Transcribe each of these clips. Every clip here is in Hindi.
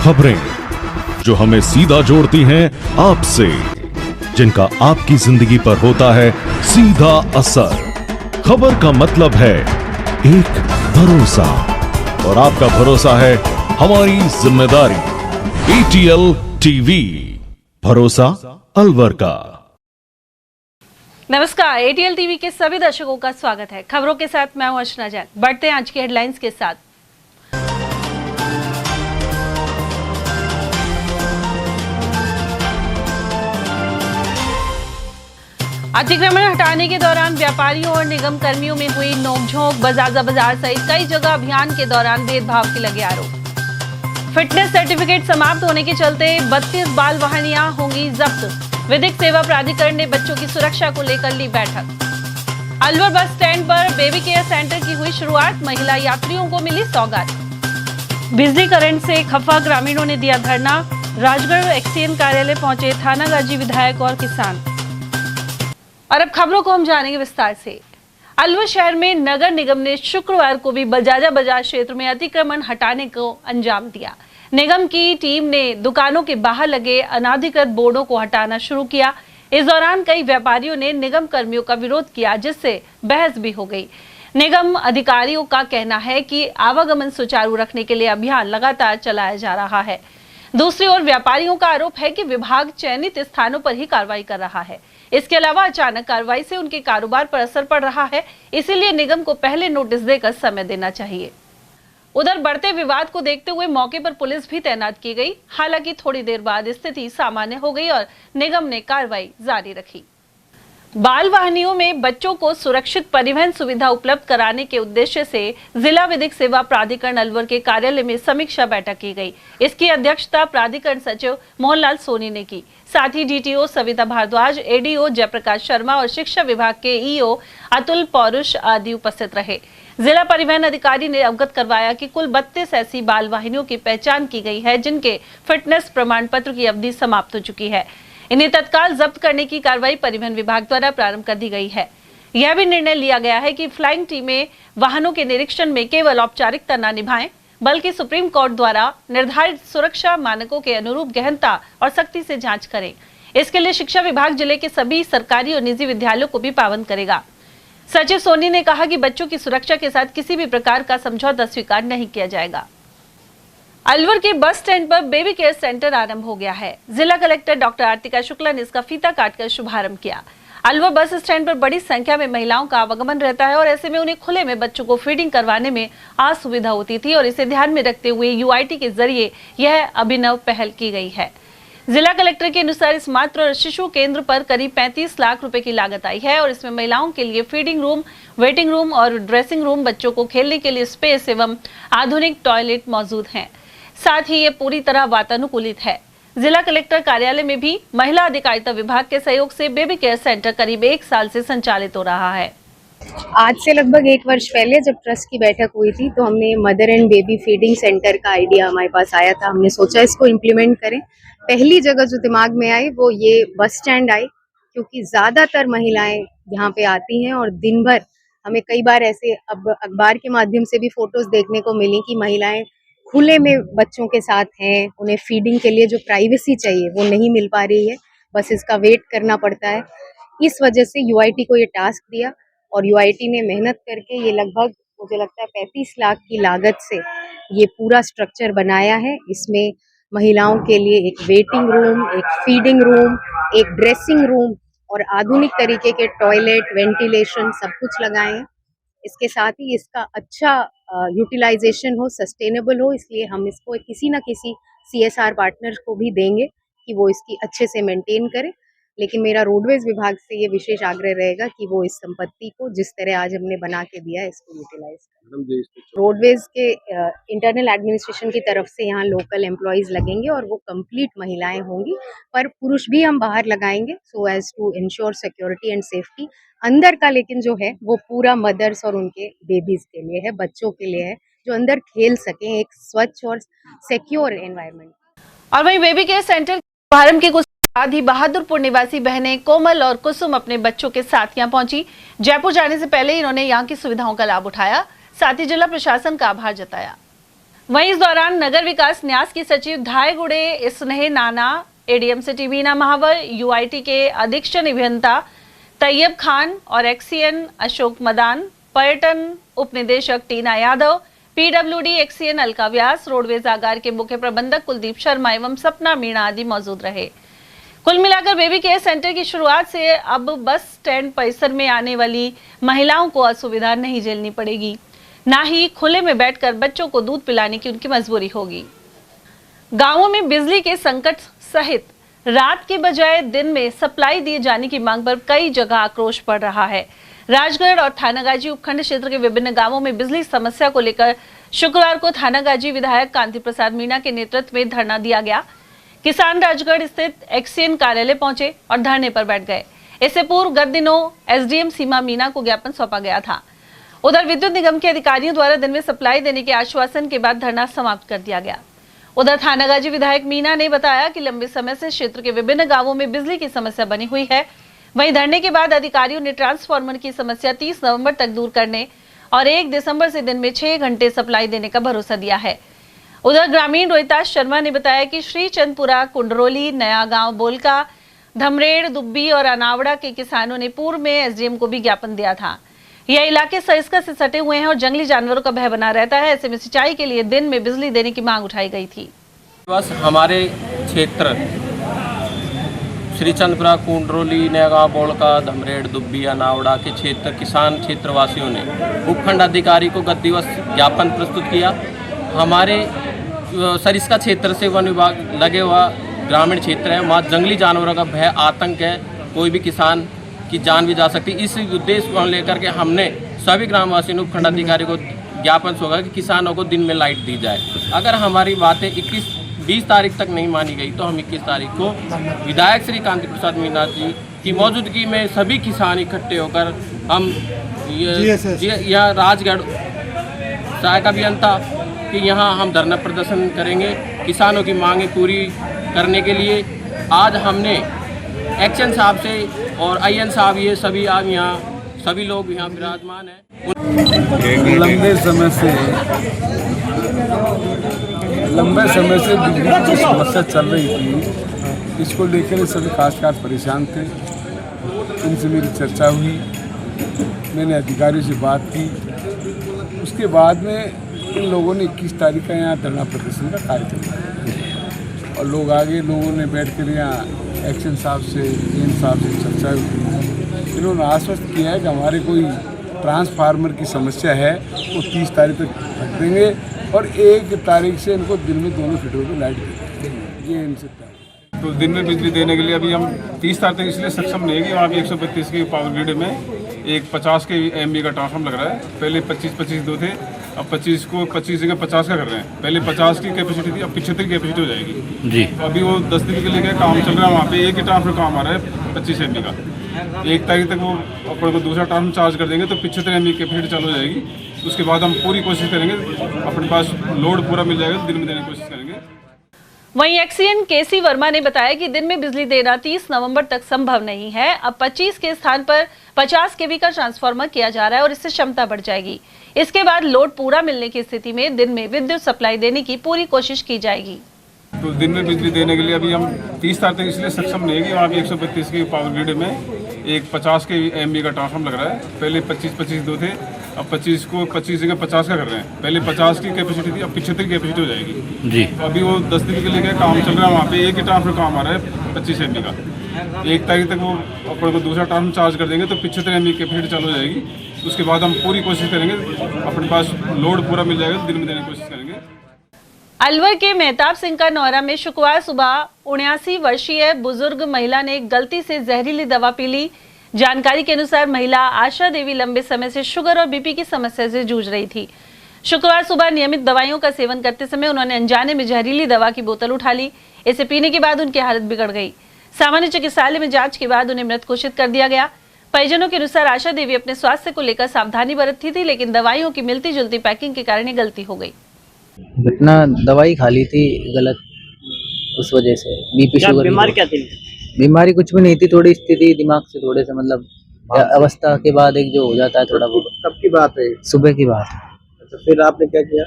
खबरें जो हमें सीधा जोड़ती हैं आपसे, जिनका आपकी जिंदगी पर होता है सीधा असर। खबर का मतलब है एक भरोसा, और आपका भरोसा है हमारी जिम्मेदारी। ATL टीवी, भरोसा अलवर का। नमस्कार, ATL टीवी के सभी दर्शकों का स्वागत है। खबरों के साथ मैं हूं अर्चना जैन। बढ़ते हैं आज की हेडलाइंस के साथ। अतिक्रमण हटाने के दौरान व्यापारियों और निगम कर्मियों में हुई नोकझोंक, बजाजा बाजार सहित कई जगह अभियान के दौरान भेदभाव के लगे आरोप। फिटनेस सर्टिफिकेट समाप्त होने के चलते 32 बाल वाहनियां होंगी जब्त। विधिक सेवा प्राधिकरण ने बच्चों की सुरक्षा को लेकर ली बैठक। अलवर बस स्टैंड पर बेबी केयर सेंटर की हुई शुरुआत, महिला यात्रियों को मिली सौगात। बिजली करंट से खफा ग्रामीणों ने दिया धरना, राजगढ़ एक्सीएन कार्यालय पहुंचे थानागाजी विधायक और किसान। और अब खबरों को हम जानेंगे विस्तार से। अलवर शहर में नगर निगम ने शुक्रवार को भी बजाजा बाजार क्षेत्र में अतिक्रमण हटाने को अंजाम दिया। निगम की टीम ने दुकानों के बाहर लगे अनाधिकृत बोर्डों को हटाना शुरू किया। इस दौरान कई व्यापारियों ने निगम कर्मियों का विरोध किया, जिससे बहस भी हो गई। निगम अधिकारियों का कहना है कि आवागमन सुचारू रखने के लिए अभियान लगातार चलाया जा रहा है। दूसरी ओर व्यापारियों का आरोप है कि विभाग चयनित स्थानों पर ही कार्रवाई कर रहा है। इसके अलावा अचानक कार्रवाई से उनके कारोबार पर असर पड़ रहा है, इसीलिए निगम को पहले नोटिस देकर समय देना चाहिए। उधर बढ़ते विवाद को देखते हुए मौके पर पुलिस भी तैनात की गई। हालांकि थोड़ी देर बाद स्थिति सामान्य हो गई और निगम ने कार्रवाई जारी रखी। बाल वाहनियों में बच्चों को सुरक्षित परिवहन सुविधा उपलब्ध कराने के उद्देश्य से जिला विधिक सेवा प्राधिकरण अलवर के कार्यालय में समीक्षा बैठक की गई। इसकी अध्यक्षता प्राधिकरण सचिव मोहनलाल सोनी ने की। साथ ही DTO सविता भारद्वाज, ADO जयप्रकाश शर्मा और शिक्षा विभाग के EO अतुल पौरुष आदि उपस्थित रहे। जिला परिवहन अधिकारी ने अवगत करवाया कि कुल 32 ऐसी बाल वाहिनियों की पहचान की गई है, जिनके फिटनेस प्रमाण पत्र की अवधि समाप्त हो चुकी है। इन्हें तत्काल जब्त करने की कार्रवाई परिवहन विभाग द्वारा प्रारंभ कर दी गई है। यह भी निर्णय लिया गया है कि फ्लाइंग टीमें वाहनों के निरीक्षण में केवल औपचारिकता न निभाएं, बल्कि सुप्रीम कोर्ट द्वारा निर्धारित सुरक्षा मानकों के अनुरूप गहनता और सख्ती से जांच करें। इसके लिए शिक्षा विभाग जिले के सभी सरकारी और निजी विद्यालयों को भी पाबंद करेगा। सचिव सोनी ने कहा कि बच्चों की सुरक्षा के साथ किसी भी प्रकार का समझौता स्वीकार नहीं किया जाएगा। अलवर के बस स्टैंड पर बेबी केयर सेंटर आरंभ हो गया है। जिला कलेक्टर डॉक्टर आरतिका शुक्ला ने इसका फीता काटकर शुभारंभ किया। अलवर बस स्टैंड पर बड़ी संख्या में महिलाओं का आवागमन रहता है और ऐसे में उन्हें खुले में बच्चों को फीडिंग करवाने में असुविधा होती थी, और इसे ध्यान में रखते हुए UIT के जरिए यह अभिनव पहल की गई है। जिला कलेक्टर के अनुसार इस मातृ और शिशु केंद्र पर करीब 35 लाख रुपए की लागत आई है, और इसमें महिलाओं के लिए फीडिंग रूम, वेटिंग रूम और ड्रेसिंग रूम, बच्चों को खेलने के लिए स्पेस एवं आधुनिक टॉयलेट मौजूद हैं। साथ ही ये पूरी तरह वातानुकूलित है। जिला कलेक्टर कार्यालय में भी महिला अधिकारिता विभाग के सहयोग से बेबी केयर सेंटर करीब 1 साल से संचालित हो रहा है। आज से लगभग 1 वर्ष पहले जब ट्रस्ट की बैठक हुई थी, तो हमने mother and baby feeding centre का आइडिया हमारे पास आया था। हमने सोचा इसको इम्प्लीमेंट करें। पहली जगह जो दिमाग में आई वो ये बस स्टैंड आई, क्योंकि ज्यादातर महिलाएं यहाँ पे आती हैं और दिन भर हमें कई बार ऐसे अब अखबार के माध्यम से भी फोटोज देखने को मिली कि महिलाएं खुले में बच्चों के साथ हैं, उन्हें फीडिंग के लिए जो प्राइवेसी चाहिए वो नहीं मिल पा रही है, बस इसका वेट करना पड़ता है। इस वजह से UIT को ये टास्क दिया और UIT ने मेहनत करके ये लगभग मुझे लगता है 35 लाख की लागत से ये पूरा स्ट्रक्चर बनाया है। इसमें महिलाओं के लिए एक वेटिंग रूम, एक फीडिंग रूम, एक ड्रेसिंग रूम और आधुनिक तरीके के टॉयलेट, वेंटिलेशन सब कुछ लगाए हैं। इसके साथ ही इसका अच्छा यूटिलाइजेशन हो, सस्टेनेबल हो, इसलिए हम इसको किसी ना किसी CSR पार्टनर्स को भी देंगे कि वो इसकी अच्छे से मेंटेन करें। लेकिन मेरा रोडवेज विभाग से ये विशेष आग्रह रहेगा कि वो इस संपत्ति को जिस तरह आज हमने बना के दिया है इसको यूटिलाइज करें। रोडवेज के इंटरनल एडमिनिस्ट्रेशन की तरफ से यहाँ लोकल एम्प्लॉयज लगेंगे और वो कंप्लीट महिलाएं होंगी, पर पुरुष भी हम बाहर लगाएंगे so as to ensure security and safety. अंदर का लेकिन जो है वो पूरा मदर्स और उनके बेबीज के लिए है, बच्चों के लिए है, जो अंदर खेल सकें एक स्वच्छ और सिक्योर एनवायरनमेंट। और वहीं बेबी केयर सेंटर प्रारंभ के कुछ बाद ही बहादुरपुर निवासी बहनें कोमल और कुसुम अपने बच्चों के साथ यहाँ पहुंची। जयपुर जाने से पहले इन्होंने यहाँ की सुविधाओं का लाभ उठाया, साथ ही जिला प्रशासन का आभार जताया। वहीं इस दौरान नगर विकास न्यास की सचिव धायगुड़े स्नेह नाना, एडीएमसी मीना महावर, यूआईटी के अधीक्षण अभियंता तैयब खान और एक्सीएन अशोक मदान, पर्यटन उपनिदेशक टीना यादव, पीडब्ल्यूडी एक्सीएन अलका व्यास, रोडवेज आगार के मुख्य प्रबंधक कुलदीप शर्मा एवं सपना मीणा आदि मौजूद रहे। कुल मिलाकर बेबी केयर सेंटर की शुरुआत से अब बस स्टैंड परिसर में आने वाली महिलाओं को असुविधा नहीं झेलनी पड़ेगी, ना ही खुले में बैठकर बच्चों को दूध पिलाने की उनकी मजबूरी होगी। गांवों में बिजली के संकट सहित रात के बजाय दिन में सप्लाई दिए जाने की मांग पर कई जगह आक्रोश बढ़ रहा है। राजगढ़ और थानागाजी उपखंड क्षेत्र के विभिन्न गांवों में बिजली समस्या को लेकर शुक्रवार को थानागाजी विधायक कांति प्रसाद मीणा के नेतृत्व में धरना दिया गया। किसान राजगढ़ स्थित एक्सीएन कार्यालय पहुंचे और धरने पर बैठ गए। इससे पूर्व गत दिनों एसडीएम सीमा मीणा को ज्ञापन सौंपा गया था। उधर विद्युत निगम के अधिकारियों द्वारा दिन में सप्लाई देने के आश्वासन के बाद धरना समाप्त कर दिया गया। उधर थानागाजी विधायक मीणा ने बताया कि लंबे समय से क्षेत्र के विभिन्न गांवों में बिजली की समस्या बनी हुई है। वहीं धरने के बाद अधिकारियों ने ट्रांसफार्मर की समस्या 30 नवंबर तक दूर करने और 1 दिसंबर से दिन में 6 घंटे सप्लाई देने का भरोसा दिया है। उधर ग्रामीण रोहिताश शर्मा ने बताया कि श्री चंदपुरा, कुंडरोली, नया गांव बोलका, धमरेड़, दुब्बी और अनावड़ा के किसानों ने पूर्व में एसडीएम को भी ज्ञापन दिया था। यह इलाके सरिस्का से सटे हुए हैं और जंगली जानवरों का भय बना रहता है। ऐसे में सिंचाई के लिए दिन में बिजली देने की मांग उठाई गई थी। बस हमारे क्षेत्र श्री चंदपुरा, कुंडरोली, नयागांव, बोलका, धमरेड़, दुब्बी, अनावड़ा के क्षेत्र किसान क्षेत्रवासियों ने उपखंड अधिकारी को गत दिवस ज्ञापन प्रस्तुत किया। हमारे सरिस्का क्षेत्र से वन विभाग लगे हुआ ग्रामीण क्षेत्र है, वहाँ जंगली जानवरों का भय, आतंक है, कोई भी किसान की जान भी जा सकती। इस उद्देश्य को लेकर के हमने सभी ग्रामवासियों ने उपखंड अधिकारी को ज्ञापन सौंपा कि किसानों को दिन में लाइट दी जाए। अगर हमारी बातें 20 तारीख तक नहीं मानी गई तो हम 21 तारीख को विधायक श्री कांति प्रसाद मीणा जी की मौजूदगी में सभी किसान इकट्ठे होकर हम यहाँ राजगढ़ सहायक अभियंता कि यहाँ हम धरना प्रदर्शन करेंगे किसानों की मांगें पूरी करने के लिए। आज हमने एक्शन साहब से और आईएन साहब, ये सभी आज यहाँ सभी लोग यहाँ विराजमान हैं। लंबे समय से बिजली की समस्या चल रही थी, इसको लेकर सभी काश्तकार परेशान थे। इनसे मेरी चर्चा हुई, मैंने अधिकारियों से बात की। उसके बाद में इन लोगों ने 21 तारीख का यहाँ धरना प्रदर्शन का कार्यक्रम और लोग आगे लोगों ने बैठ कर यहाँ एक्शन साहब से, एन साहब से चर्चा हुई। इन्होंने आश्वस्त किया है कि हमारे कोई ट्रांसफार्मर की समस्या है वो 30 तारीख तक रख देंगे और 1 तारीख से इनको दिन में दोनों फिटों पर लाइट देंगे। ये इनसे तो दिन में बिजली देने के लिए अभी हम 30 तारीख तक इसलिए सक्षम नहीं है कि वहाँ पे 132 की पावर ग्रिड में एक 50 के एमबी का ट्रांसफार्मर लग रहा है। पहले 25 दो थे, अब 25 को 25 जगह 50 का कर रहे हैं। पहले 50 की कैपेसिटी थी, अब 75 की कैपेसिटी हो जाएगी जी। तो अभी वो 10 दिन के लिए काम चल रहा है, वहाँ पे एक ही ट्रांसफर काम आ रहा है 25 एमबी का। 1 तारीख तक वो अपने को दूसरा ट्रांसफर चार्ज कर देंगे तो 75 एमबी की कैपेसिटी चालू हो जाएगी। उसके बाद हम पूरी कोशिश करेंगे, अपने पास लोड पूरा मिल जाएगा तो दिन में देने की कोशिश करेंगे। वहीं एक्सीएन केसी वर्मा ने बताया कि दिन में बिजली देना 30 नवंबर तक संभव नहीं है। अब 25 के स्थान पर 50 केवी का ट्रांसफार्मर किया जा रहा है और इससे क्षमता बढ़ जाएगी। इसके बाद लोड पूरा मिलने की स्थिति में दिन में विद्युत सप्लाई देने की पूरी कोशिश की जाएगी। तो दिन में बिजली देने के लिए अभी हम 30 तारीख तक इसलिए सक्षम नहीं है कि वहाँ पे 132 की पावर ग्रिड में एक 50 के एमबी का ट्रांसफार्मर लग रहा है। पहले 25 दो थे, अब 25 को 25 जगह 50 का कर रहे हैं। पहले 50 की कैपेसिटी थी, अब 75 की कैपेसिटी हो जाएगी जी। तो अभी वो 10 दिन के लिए काम चल रहा है, वहाँ पे एक ही ट्रांसफर काम आ रहा है 25 एमबी का। 1 तारीख तक वो अपने को दूसरा ट्रांसफर चार्ज कर देंगे तो 75 एमबी की कैपेसिटी चालू हो जाएगी। उसके बाद हम पूरी कोशिश करेंगे, अपने पास लोड पूरा मिल जाएगा तो दिन में देने की कोशिश करेंगे। अलवर के मेहताब सिंह का नौरा में शुक्रवार सुबह 79 वर्षीय बुजुर्ग महिला ने गलती से जहरीली दवा पी ली। जानकारी के अनुसार महिला आशा देवी लंबे समय से शुगर और बीपी की समस्या से जूझ रही थी। शुक्रवार सुबह नियमित दवाइयों का सेवन करते समय उन्होंने अनजाने में जहरीली दवा की बोतल उठा ली। इसे पीने के बाद उनकी हालत बिगड़ गई। सामान्य चिकित्सालय में जांच के बाद उन्हें मृत घोषित कर दिया गया। परिजनों के अनुसार आशा देवी अपने स्वास्थ्य को लेकर सावधानी बरतती थी, लेकिन दवाइयों की मिलती जुलती पैकिंग के कारण गलती हो गई। इतना दवाई खा ली थी गलत, उस वजह से बीपी शुगर। बीमारी क्या थी? बीमारी कुछ भी नहीं थी, थोड़ी स्थिति दिमाग से थोड़े से मतलब अवस्था के बाद एक जो हो जाता है थोड़ा बहुत। कब की बात है? सुबह की बात है। अच्छा, फिर आपने क्या किया?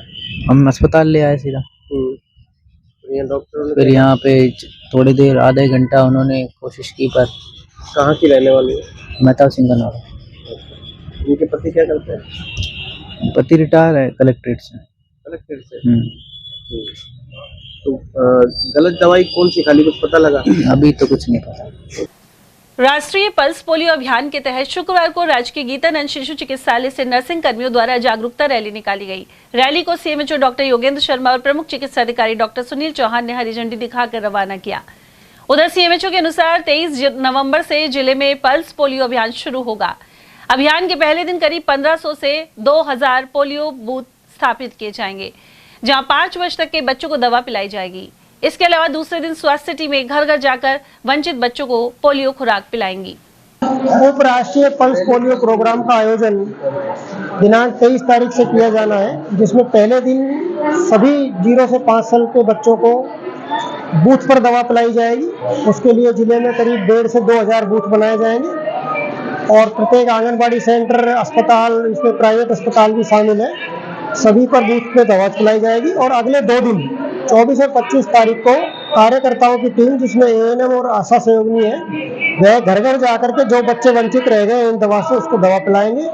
हम अस्पताल ले आए सीधा। तो यहाँ डॉक्टरों ने फिर यहाँ पे थोड़ी देर आधे घंटा उन्होंने कोशिश की, पर कहाँ की रहने वाली है? मेहताब सिंह का नाम। इनके पति क्या करते हैं? पति रिटायर है कलेक्ट्रेट से। कलेक्टर से। हम्म। तो गलत दवाई कौन सी खाली, कुछ पता लगा? अभी तो कुछ नहीं पता। राष्ट्रीय पल्स पोलियो अभियान के तहत शुक्रवार को राजकीय गीतानंद शिशु चिकित्सालय से नर्सिंग कर्मियों द्वारा जागरूकता रैली निकाली गई। रैली को सीएमएचओ डॉक्टर योगेंद्र शर्मा और प्रमुख चिकित्सा अधिकारी डॉक्टर सुनील चौहान ने हरी झंडी दिखाकर रवाना किया। उधर सीएमएचओ के अनुसार 23 नवंबर से जिले में पल्स पोलियो अभियान शुरू होगा। अभियान के पहले दिन करीब 1500 से 2000 पोलियो बूथ स्थापित किए जाएंगे, जहां 5 वर्ष तक के बच्चों को दवा पिलाई जाएगी। इसके अलावा दूसरे दिन स्वास्थ्य टीमें घर घर जाकर वंचित बच्चों को पोलियो खुराक पिलाएंगी। उपराष्ट्रीय पल्स पोलियो प्रोग्राम का आयोजन दिनांक 23 तारीख से किया जाना है, जिसमें पहले दिन सभी 0 से 5 साल के बच्चों को बूथ पर दवा पिलाई जाएगी। उसके लिए जिले में करीब 1,500 से 2,000 बूथ बनाए जाएंगे और प्रत्येक आंगनबाड़ी सेंटर, अस्पताल, इसमें प्राइवेट अस्पताल भी शामिल है, सभी पर बूथ पे दवा पिलाई जाएगी। और अगले 2 दिन 24 और 25 तारीख को कार्यकर्ताओं की टीम, जिसमें एएनएम और आशा सहयोगिनी है, वह घर घर जाकर के जो बच्चे वंचित रह गए इन दवा से उसको दवा पिलाएंगे।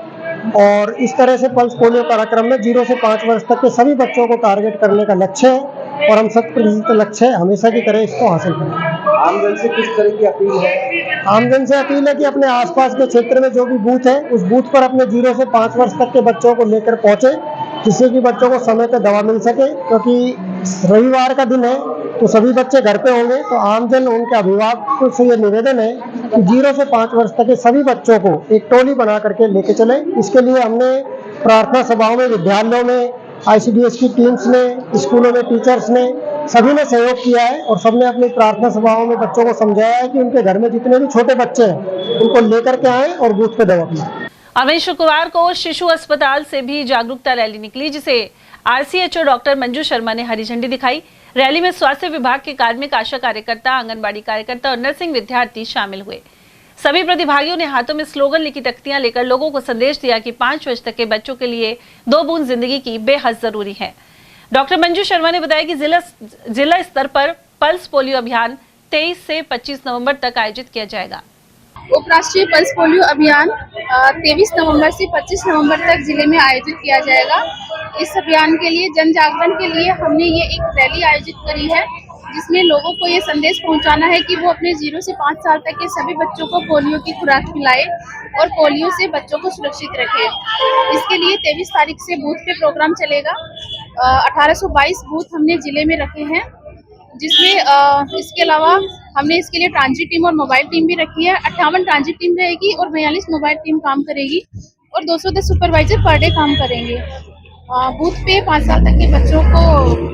और इस तरह से पल्स पोलियो कार्यक्रम में 0 से 5 वर्ष तक के सभी बच्चों को टारगेट करने का लक्ष्य है और हम 100% लक्ष्य है हमेशा की तरह इसको हासिल करें। आमजन से किस तरह की अपील है? आमजन से अपील है कि अपने आसपास के क्षेत्र में जो भी बूथ है उस बूथ पर अपने 0 से 5 वर्ष तक के बच्चों को लेकर पहुंचे, जिससे कि बच्चों को समय पर दवा मिल सके। क्योंकि रविवार का दिन है तो सभी बच्चे घर पे होंगे, तो आमजन, उनके अभिभावकों से ये निवेदन है कि 0 से 5 वर्ष तक के सभी बच्चों को एक टोली बना करके लेके चले। इसके लिए हमने प्रार्थना सभाओं में, विद्यालयों में, आईसीडीएस की टीम्स ने, स्कूलों में टीचर्स ने, सभी ने सहयोग किया है और सबने अपनी प्रार्थना सभाओं में बच्चों को समझाया है कि उनके घर में जितने भी छोटे बच्चे हैं उनको लेकर के आए और बूथ पे दवा पिलाएं। और वहीं शुक्रवार को शिशु अस्पताल से भी जागरूकता रैली निकली, जिसे आरसीएचओ डॉक्टर मंजू शर्मा ने हरी झंडी दिखाई। रैली में स्वास्थ्य विभाग के कार्मिक, आशा कार्यकर्ता, आंगनबाड़ी कार्यकर्ता और नर्सिंग विद्यार्थी शामिल हुए। सभी प्रतिभागियों ने हाथों में स्लोगन लिखी तख्तियां लेकर लोगों को संदेश दिया कि 5 वर्ष तक के बच्चों के लिए 2 बूंद जिंदगी की बेहद जरूरी है। डॉक्टर मंजू शर्मा ने बताया कि जिला स्तर पर पल्स पोलियो अभियान 23 से 25 नवंबर तक आयोजित किया जाएगा। उपराष्ट्रीय पल्स पोलियो अभियान 23 नवंबर से 25 नवंबर तक जिले में आयोजित किया जाएगा। इस अभियान के लिए, जन जागरण के लिए हमने ये एक रैली आयोजित करी है, जिसमें लोगों को ये संदेश पहुंचाना है कि वो अपने 0 से 5 साल तक के सभी बच्चों को पोलियो की खुराक पिलाए और पोलियो से बच्चों को सुरक्षित रखे। इसके लिए 23 तारीख से बूथ पे प्रोग्राम चलेगा। 1822 बूथ हमने जिले में रखे हैं, जिसमें इसके अलावा हमने इसके लिए ट्रांजिट टीम और मोबाइल टीम भी रखी है। 58 ट्रांजिट टीम रहेगी और 42 मोबाइल टीम काम करेगी और 210 सुपरवाइजर पर डे काम करेंगे। बूथ पे 5 साल तक के बच्चों को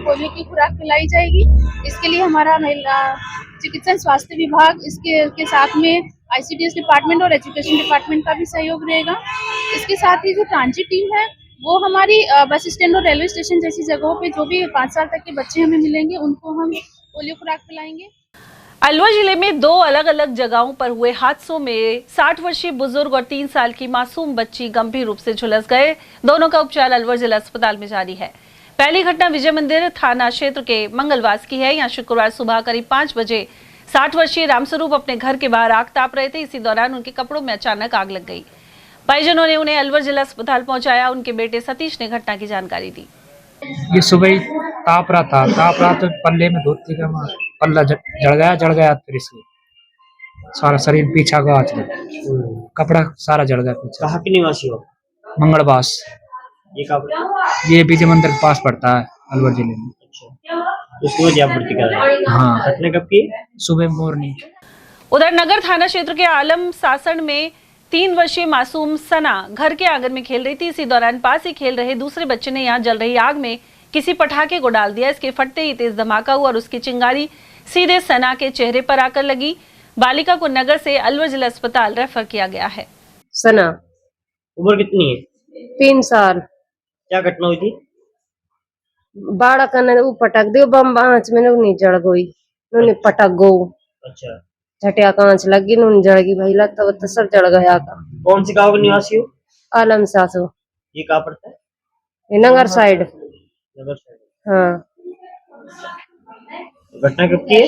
पोलियो की खुराक पिलाई जाएगी। इसके लिए हमारा महिला चिकित्सा स्वास्थ्य विभाग, इसके साथ में आईसीडीएस डिपार्टमेंट और एजुकेशन डिपार्टमेंट का भी सहयोग रहेगा। इसके साथ ही जो ट्रांजिट टीम है वो हमारी बस स्टैंड और रेलवे स्टेशन जैसी जगहों पे जो भी 5 साल तक के बच्चे हमें मिलेंगे उनको हम पोलियो खुराक पिलाएंगे। अलवर जिले में 2 अलग अलग जगहों पर हुए हादसों में 60 वर्षीय बुजुर्ग और 3 साल की मासूम बच्ची गंभीर रूप से झुलस गए। दोनों का उपचार अलवर जिला अस्पताल में जारी है। पहली घटना विजय मंदिर थाना क्षेत्र के मंगलवास की है। यहाँ शुक्रवार सुबह करीब 5 बजे 60 वर्षीय रामस्वरूप अपने घर के बाहर आग ताप रहे थे। इसी दौरान उनके कपड़ों में अचानक आग लग गई। परिजनों ने उन्हें अलवर जिला अस्पताल पहुंचाया। उनके बेटे सतीश ने घटना की जानकारी दी। ये सुबह ही ताप रहा तो पल्ले में धोती का पल्ला जड़ गया फिर इसके सारा शरीर पीछा का कपड़ा सारा जड़ गया पीछा। कहाँ के निवासी हो? मंगलवास। ये विजय मंदिर के पास पड़ता है अलवर जिले में। उसकी वजह भर्ती कर रहे हैं। हाँ, घटना कब की? सुबह मॉर्निंग। उधर नगर थाना क्षेत्र के आलम सासण में 3 वर्षीय मासूम सना घर के आंगन में खेल रही थी। इसी दौरान पास ही खेल रहे दूसरे बच्चे ने यहां जल रही आग में किसी पटाखे को डाल दिया। इसके फटते ही तेज धमाका हुआ और उसकी चिंगारी सीधे सना के चेहरे पर आकर लगी। बालिका को नगर से अलवर जिला अस्पताल रेफर किया गया है। सना उम्र कितनी है? 3 साल। क्या घटना हुई थी? बाड़ा कने वो पटक दे बम आंच में नहीं जड़ गई, उन्हें पटक गो। अच्छा, झटिया कांच लगी, नून जड़ गई भाई, लगता तो सब जड़ गया का। कौन सी गांव के निवासी हो? आलम सासो। ये कहाँ पड़ता है? नगर साइड। नगर साइड। हाँ, घटना कब की है?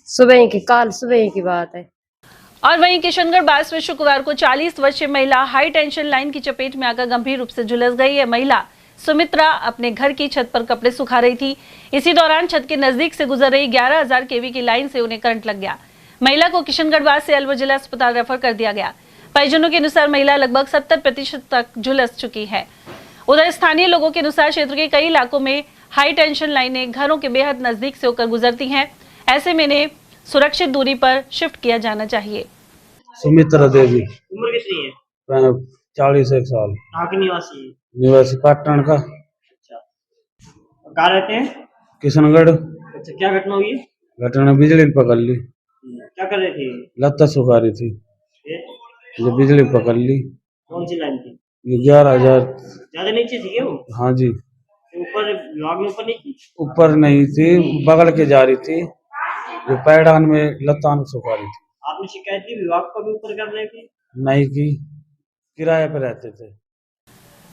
सुबह की, काल सुबह की बात है। और वहीं किशनगढ़ बास में शुक्रवार को 40 वर्षीय महिला हाई टेंशन लाइन की चपेट में आकर गंभीर रूप से झुलस गई है। महिला सुमित्रा अपने घर की छत पर कपड़े सुखा रही थी। इसी दौरान छत के नजदीक से गुजर रही 11,000 केवी की लाइन से उन्हें करंट लग गया। महिला को किशनगढ़ बास से अलवर जिला अस्पताल रेफर कर दिया गया। परिजनों के अनुसार महिला लगभग 70% तक झुलस चुकी है। उधर स्थानीय लोगों के अनुसार क्षेत्र के कई इलाकों में हाई टेंशन लाइनें घरों के बेहद नजदीक से होकर गुजरती हैं। ऐसे में इन्हें सुरक्षित दूरी पर शिफ्ट किया जाना चाहिए। सुमित्रा देवी, उम्र कितनी है? 41 साल, कहाँ की निवासी है? निवासी पाटन का। अच्छा, कहाँ रहते हैं? किशनगढ़। अच्छा, क्या घटना हुई है? घटना बिजली पकड़ ली। क्या कर रहे थे? लत्ता सुखा रही थी, फिर जो बिजली पकड़ ली। कौन सी लाइन थी? ये 11,000। ज्यादा नीचे थी क्या वो? हाँ जी, ऊपर विभाग में ऊपर नहीं थी? ऊपर नहीं थी, बगल के जा रही थी, जो पैडान में लत्तान सुखा रही थी। आपने शिकायत की विभाग को भी ऊपर कर रहे थे? नहीं की, किराए पर रहते थे।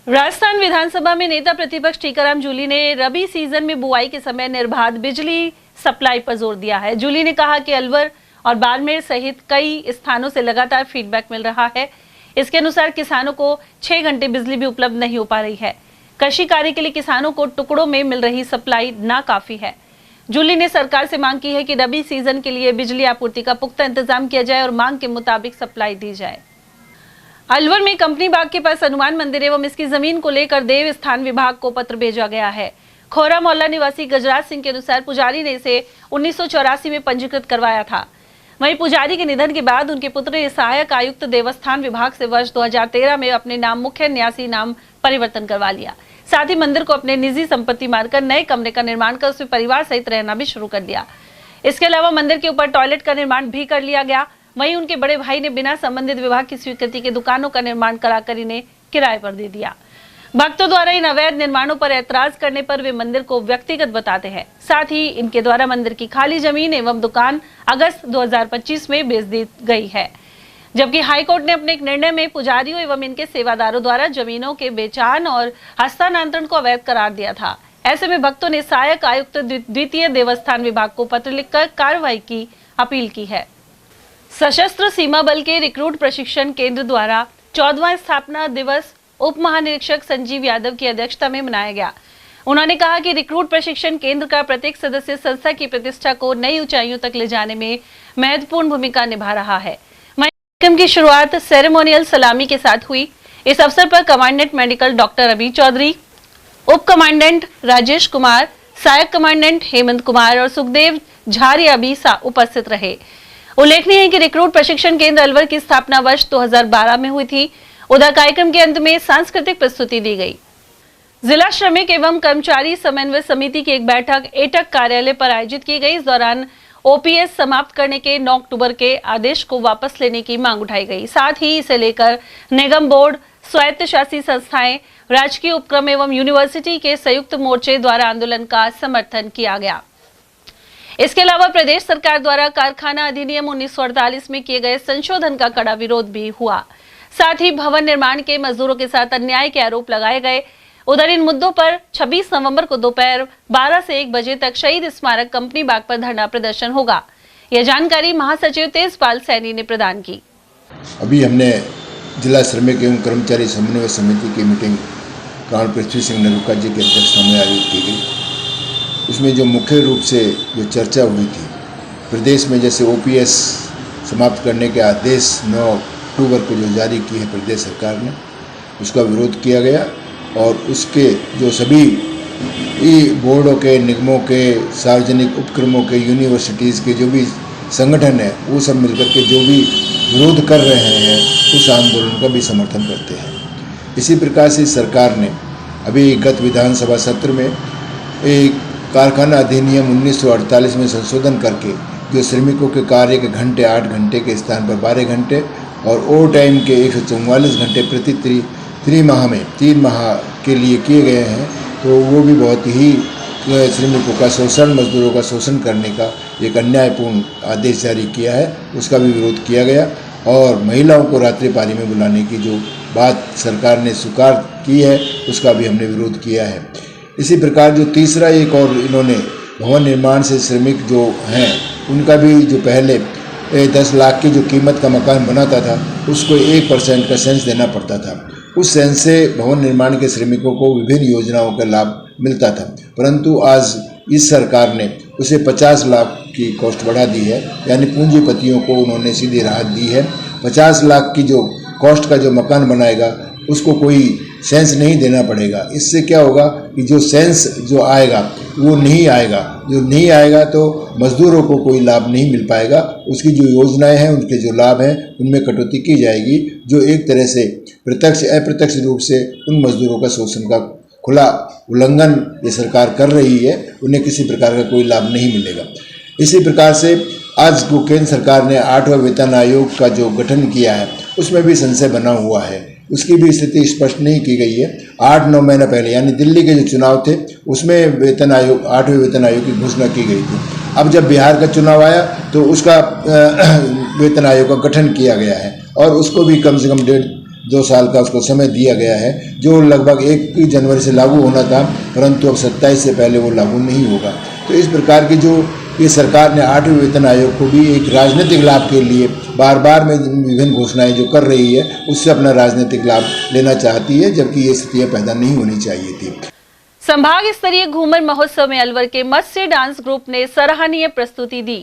राजस्थान विधानसभा में नेता प्रतिपक्ष टीकाराम जूली ने रबी सीजन में बुआई के समय निर्बाध बिजली सप्लाई पर जोर दिया है। जूली ने कहा कि अलवर और बाड़मेर सहित कई स्थानों से लगातार फीडबैक मिल रहा है। इसके अनुसार किसानों को 6 घंटे बिजली भी उपलब्ध नहीं हो पा रही है। कृषि कार्य के लिए किसानों को टुकड़ों में मिल रही सप्लाई नाकाफी है। जूली ने सरकार से मांग की है कि रबी सीजन के लिए बिजली आपूर्ति का पुख्ता इंतजाम किया जाए और मांग के मुताबिक सप्लाई दी जाए। अलवर में कंपनी बाग के पास हनुमान मंदिर एवं इसकी जमीन को लेकर देव स्थान विभाग को पत्र भेजा गया है। खोरा मोहल्ला निवासी गजराज सिंह के अनुसार पुजारी ने इसे 1984 में पंजीकृत करवाया था। वहीं पुजारी के निधन के बाद उनके पुत्र ने सहायक आयुक्त देवस्थान विभाग से वर्ष 2013 में अपने नाम मुख्य न्यासी नाम परिवर्तन करवा लिया। साथ ही मंदिर को अपने निजी संपत्ति मानकर नए कमरे का निर्माण कर उसमें परिवार सहित रहना भी शुरू कर दिया। इसके अलावा मंदिर के ऊपर टॉयलेट का निर्माण भी कर लिया गया। वहीं उनके बड़े भाई ने बिना संबंधित विभाग की स्वीकृति के दुकानों का निर्माण कराकर इन्हें किराए पर दे दिया। भक्तों द्वारा इन अवैध निर्माणों पर ऐतराज करने पर वे मंदिर को व्यक्तिगत बताते हैं। साथ ही इनके द्वारा मंदिर की खाली जमीन एवं दुकान अगस्त 2025 में बेच दी गई है। जबकि हाईकोर्ट ने अपने एक निर्णय में पुजारियों एवं इनके सेवादारों द्वारा जमीनों के बेचान और हस्तांतरण को अवैध करार दिया था। ऐसे में भक्तों ने सहायक आयुक्त द्वितीय देवस्थान विभाग को पत्र लिखकर कार्रवाई की अपील की है। सशस्त्र सीमा बल के रिक्रूट प्रशिक्षण केंद्र द्वारा 14वां स्थापना दिवस उप महानिरीक्षक संजीव यादव की अध्यक्षता में मनाया गया। उन्होंने कहा कि रिक्रूट प्रशिक्षण केंद्र का प्रत्येक सदस्य संस्था की प्रतिष्ठा को नई ऊंचाइयों तक ले जाने में महत्वपूर्ण भूमिका निभा रहा है। कार्यक्रम की शुरुआत सेरेमोनियल सलामी के साथ हुई। इस अवसर पर कमांडेंट मेडिकल डॉक्टर अभी चौधरी, उप कमांडेंट राजेश कुमार, सहायक कमांडेंट हेमंत कुमार और सुखदेव झारिया भी उपस्थित रहे। उल्लेखनीय है कि रिक्रूट प्रशिक्षण केंद्र अलवर की स्थापना वर्ष 2012 में हुई थी। उधर कार्यक्रम के अंत में सांस्कृतिक प्रस्तुति दी गई। जिला श्रमिक एवं कर्मचारी समन्वय समिति की एक बैठक एटक कार्यालय पर आयोजित की गई। इस दौरान ओपीएस समाप्त करने के 9 अक्टूबर के आदेश को वापस लेने की मांग उठाई गई। साथ ही इसे लेकर निगम बोर्ड, स्वायत्तशासी संस्थाएं, राजकीय उपक्रम एवं यूनिवर्सिटी के संयुक्त मोर्चे द्वारा आंदोलन का समर्थन किया गया। इसके अलावा प्रदेश सरकार द्वारा कारखाना अधिनियम 1948 में किए गए संशोधन का कड़ा विरोध भी हुआ। साथ ही भवन निर्माण के मजदूरों के साथ अन्याय के आरोप लगाए गए। उधर इन मुद्दों पर 26 नवंबर को दोपहर 12 से 1 बजे तक शहीद स्मारक कंपनी बाग पर धरना प्रदर्शन होगा। यह जानकारी महासचिव तेजपाल सैनी ने प्रदान की। अभी हमने जिला श्रमिक एवं कर्मचारी समन्वय समिति की मीटिंग प्राण पृथ्वी सिंह नरुका जी की अध्यक्षता में आयोजित की गई। उसमें जो मुख्य रूप से जो चर्चा हुई थी, प्रदेश में जैसे ओपीएस समाप्त करने के आदेश 9 अक्टूबर को जो जारी किए है प्रदेश सरकार ने, उसका विरोध किया गया और उसके जो सभी बोर्डों के, निगमों के, सार्वजनिक उपक्रमों के, यूनिवर्सिटीज़ के जो भी संगठन है, वो सब मिलकर के जो भी विरोध कर रहे हैं उस आंदोलन का भी समर्थन करते हैं। इसी प्रकार से सरकार ने अभी गत विधानसभा सत्र में एक कारखाना अधिनियम 1948 में संशोधन करके जो श्रमिकों के कार्य के घंटे 8 घंटे के स्थान पर 12 घंटे और ओवर टाइम के 144 घंटे प्रति त्रिमाह में 3 माह के लिए किए गए हैं, तो वो भी बहुत ही श्रमिकों का शोषण, मजदूरों का शोषण करने का एक अन्यायपूर्ण आदेश जारी किया है। उसका भी विरोध किया गया और महिलाओं को रात्रि पाली में बुलाने की जो बात सरकार ने स्वीकार की है उसका भी हमने विरोध किया है। इसी प्रकार जो तीसरा एक और इन्होंने भवन निर्माण से श्रमिक जो हैं उनका भी जो पहले 10 लाख की जो कीमत का मकान बनाता था उसको 1% का सेंस देना पड़ता था। उस सेंस से भवन निर्माण के श्रमिकों को विभिन्न योजनाओं का लाभ मिलता था, परंतु आज इस सरकार ने उसे 50 लाख की कॉस्ट बढ़ा दी है, यानी पूंजीपतियों को उन्होंने सीधी राहत दी है। 50 लाख की जो कॉस्ट का जो मकान बनाएगा उसको कोई सेंस नहीं देना पड़ेगा। इससे क्या होगा कि जो सेंस जो आएगा वो नहीं आएगा, जो नहीं आएगा तो मजदूरों को कोई लाभ नहीं मिल पाएगा। उसकी जो योजनाएं हैं उनके जो लाभ हैं उनमें कटौती की जाएगी, जो एक तरह से प्रत्यक्ष अप्रत्यक्ष रूप से उन मजदूरों का शोषण का खुला उल्लंघन ये सरकार कर रही है, उन्हें किसी प्रकार का कोई लाभ नहीं मिलेगा। इसी प्रकार से आज को केंद्र सरकार ने 8वां वेतन आयोग का जो गठन किया है उसमें भी संशय बना हुआ है, उसकी भी स्थिति स्पष्ट नहीं की गई है। 8-9 महीना पहले यानी दिल्ली के जो चुनाव थे उसमें वेतन आयोग 8वें वेतन आयोग की घोषणा की गई थी। अब जब बिहार का चुनाव आया तो उसका वेतन आयोग का गठन किया गया है और उसको भी कम से कम 1.5-2 साल का उसको समय दिया गया है, जो लगभग 1 जनवरी से लागू होना था, परंतु अब 27 से पहले वो लागू नहीं होगा। तो इस प्रकार की जो ये सरकार ने 8वें वेतन आयोग को भी एक राजनीतिक लाभ के लिए बार बार में विभिन्न घोषणाएं जो कर रही है उससे अपना राजनीतिक लाभ लेना चाहती है, जबकि ये स्थितियां पैदा नहीं होनी चाहिए थी। संभाग स्तरीय घूमर महोत्सव में अलवर के मत्स्य डांस ग्रुप ने सराहनीय प्रस्तुति दी।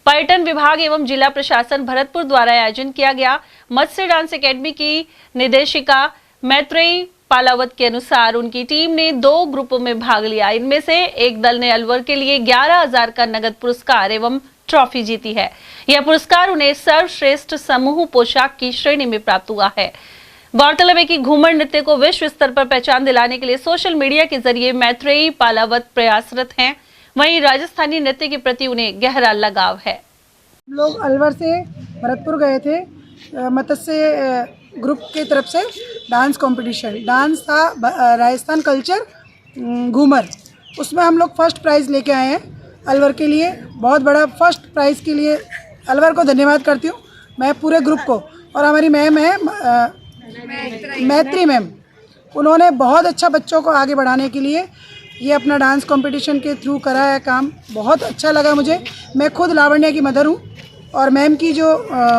पर्यटन विभाग एवं जिला प्रशासन भरतपुर द्वारा आयोजन किया गया मत्स्य डांस एकेडमी की निदेशिका मैत्रेयी पालावत के अनुसार उनकी टीम ने 2 ग्रुपों में भाग लिया। इनमें से एक दल ने अलवर के लिए 11,000 का नगद पुरस्कार एवं ट्रॉफी जीती है। यह पुरस्कार उन्हें सर्वश्रेष्ठ समूह पोशाक की श्रेणी में प्राप्त हुआ है। गौरतलब है कि घूमर नृत्य को विश्व स्तर पर पहचान दिलाने के लिए सोशल मीडिया के जरिए मैत्रेयी पालावत प्रयासरत हैं। वहीं राजस्थानी नृत्य के प्रति उन्हें गहरा लगाव है। लोग अलवर से भरतपुर गए थे मत्स्य ग्रुप के तरफ से डांस कंपटीशन, डांस था राजस्थान कल्चर घूमर, उसमें हम लोग फर्स्ट प्राइज़ लेके आए हैं अलवर के लिए। बहुत बड़ा फर्स्ट प्राइज़ के लिए अलवर को धन्यवाद करती हूँ मैं पूरे ग्रुप को। और हमारी मैम है मैत्री मैम, उन्होंने बहुत अच्छा बच्चों को आगे बढ़ाने के लिए ये अपना डांस कंपटीशन के थ्रू करा है काम, बहुत अच्छा लगा मुझे। मैं खुद लावण्या की मदर हूँ और मैम की जो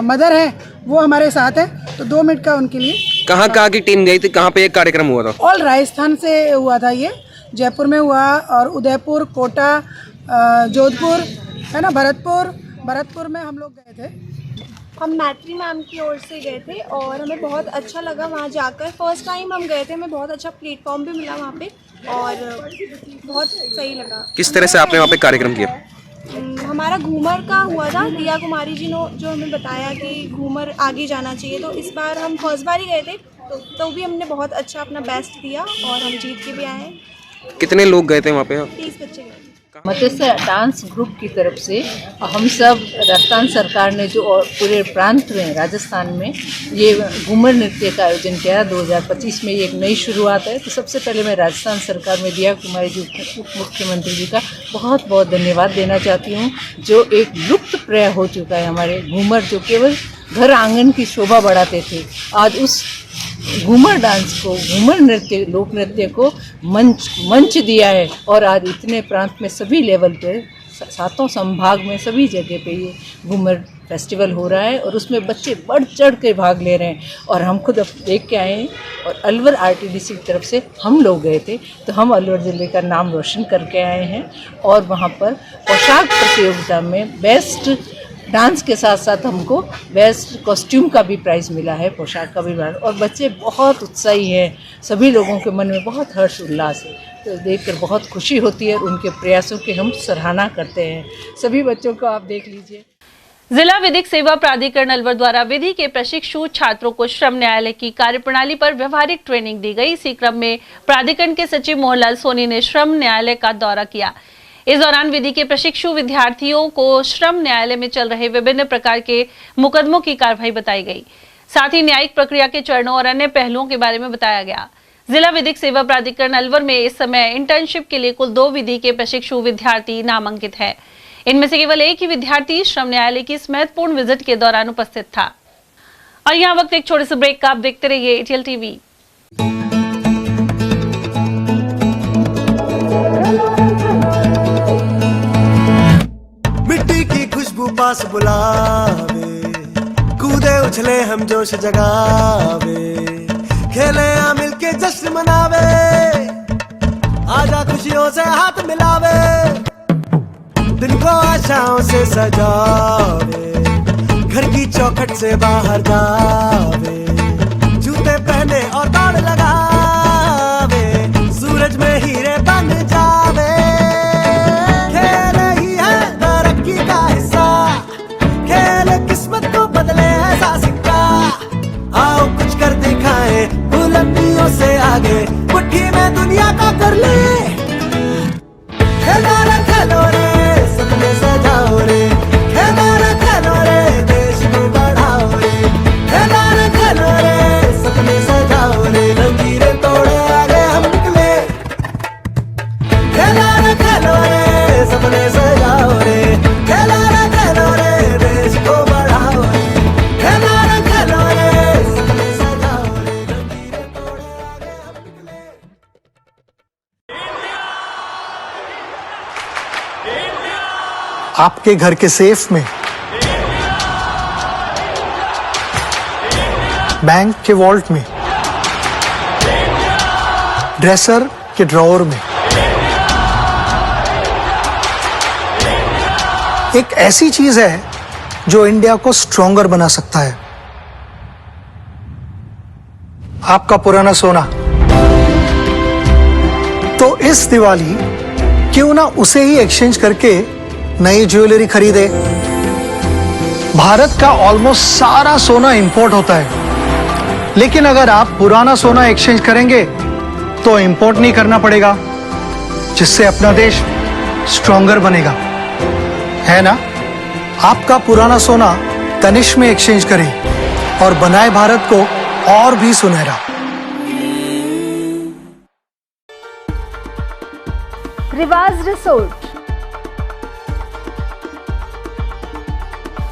मदर है वो हमारे साथ है, तो 2 मिनट का उनके लिए। कहाँ की टीम गई थी, कहाँ पे एक कार्यक्रम हुआ था? ऑल राजस्थान से हुआ था, ये जयपुर में हुआ और उदयपुर, कोटा, जोधपुर है ना, भरतपुर में हम लोग गए थे। हम मैत्री मैम की ओर से गए थे और हमें बहुत अच्छा लगा वहाँ जाकर। फर्स्ट टाइम हम गए थे, हमें बहुत अच्छा प्लेटफॉर्म भी मिला वहाँ पे और बहुत सही लगा। किस तरह से आपने वहाँ पे कार्यक्रम किया? हमारा घूमर का हुआ था, दिया कुमारी जी ने जो हमें बताया कि घूमर आगे जाना चाहिए, तो इस बार हम फर्स्ट बार ही गए थे तो भी हमने बहुत अच्छा अपना बेस्ट दिया और हम जीत के भी आए हैं। कितने लोग गए थे वहाँ पे? 30 बच्चे गए। मत्स्य डांस ग्रुप की तरफ से हम सब राजस्थान सरकार ने जो और पूरे प्रांत में राजस्थान में ये घूमर नृत्य का आयोजन किया 2025 में, ये एक नई शुरुआत है। तो सबसे पहले मैं राजस्थान सरकार में दिया कुमारी जी उप मुख्यमंत्री जी का बहुत बहुत धन्यवाद देना चाहती हूँ, जो एक लुप्त प्राय हो चुका है। हमारे घूमर जो केवल घर आंगन की शोभा बढ़ाते थे, आज उस घूमर डांस को, घूमर नृत्य, लोक नृत्य को मंच दिया है और आज इतने प्रांत में सभी लेवल पे 7 संभाग में सभी जगह पे ये घूमर फेस्टिवल हो रहा है और उसमें बच्चे बढ़ चढ़ के भाग ले रहे हैं और हम खुद अब देख के आए हैं। और अलवर आरटीडीसी की तरफ से हम लोग गए थे तो हम अलवर ज़िले का नाम रोशन करके आए हैं और वहाँ पर पोशाक प्रतियोगिता में बेस्ट डांस के साथ साथ हमको बेस्ट कॉस्ट्यूम का भी प्राइज़ मिला है, पोशाक का भी प्राइज़। और बच्चे बहुत उत्साही हैं, सभी लोगों के मन में बहुत हर्ष उल्लास है, तो देखकर बहुत खुशी होती है और उनके प्रयासों की हम सराहना करते हैं। सभी बच्चों को आप देख लीजिए। जिला विधिक सेवा प्राधिकरण अलवर द्वारा विधि के प्रशिक्षु छात्रों को श्रम न्यायालय की कार्यप्रणाली पर व्यवहारिक ट्रेनिंग दी गई। इसी क्रम में प्राधिकरण के सचिव मोहनलाल सोनी ने श्रम न्यायालय का दौरा किया। इस दौरान विधि के प्रशिक्षु विद्यार्थियों को श्रम न्यायालय में चल रहे विभिन्न प्रकार के मुकदमों की कार्रवाई बताई गई। साथ ही न्यायिक प्रक्रिया के चरणों और अन्य पहलुओं के बारे में बताया गया। जिला विधिक सेवा प्राधिकरण अलवर में इस समय इंटर्नशिप के लिए कुल 2 विधि के प्रशिक्षु विद्यार्थी नामांकित है। इनमें से केवल एक ही विद्यार्थी श्रम न्यायालय की इस महत्वपूर्ण विजिट के दौरान उपस्थित था। और यहाँ वक्त एक छोटे से ब्रेक का, आप देखते रहिए ATL TV। मिट्टी की खुशबू पास बुलावे, कूदे उछले हम जोश जगावे, खेले आ मिलके जश्न मनावे, आजा खुशियों से हाथ मिलावे, दिन को आशाओं से सजावे, घर की चौखट से बाहर जावे, जूते पहने और दौड़ लगावे, सूरज में हीरे बन जावे, खेल ही है तरक्की का हिस्सा, खेल किस्मत को बदले ऐसा सिक्का, आओ कुछ कर दिखाए बुलंदियों से आगे, मुट्ठी में दुनिया का कर ले, खेलो रे खेलो रे सपने सजाओ रे, खेलो रे खेलो रे देश को बढ़ाओ रे, खेलो रे सपने सजाओ रे, लकीरें तोड़े आगे हम निकले, खेलो रे सपने सजाओ रे, खेलो रे देश को बढ़ाओ रे, खेलो रे सपने सजाओ रे, लकीरें तोड़े आगे हम निकले। आपके घर के सेफ में, बैंक के वॉल्ट में, ड्रेसर के ड्रॉअर में, एक ऐसी चीज है जो इंडिया को स्ट्रॉन्गर बना सकता है, आपका पुराना सोना। तो इस दिवाली क्यों ना उसे ही एक्सचेंज करके नई ज्वेलरी खरीदे। भारत का ऑलमोस्ट सारा सोना इंपोर्ट होता है, लेकिन अगर आप पुराना सोना एक्सचेंज करेंगे तो इंपोर्ट नहीं करना पड़ेगा, जिससे अपना देश स्ट्रॉन्गर बनेगा, है ना। आपका पुराना सोना तनिष्क में एक्सचेंज करें और बनाए भारत को और भी सुनहरा। रिवाज रिसोर्ट,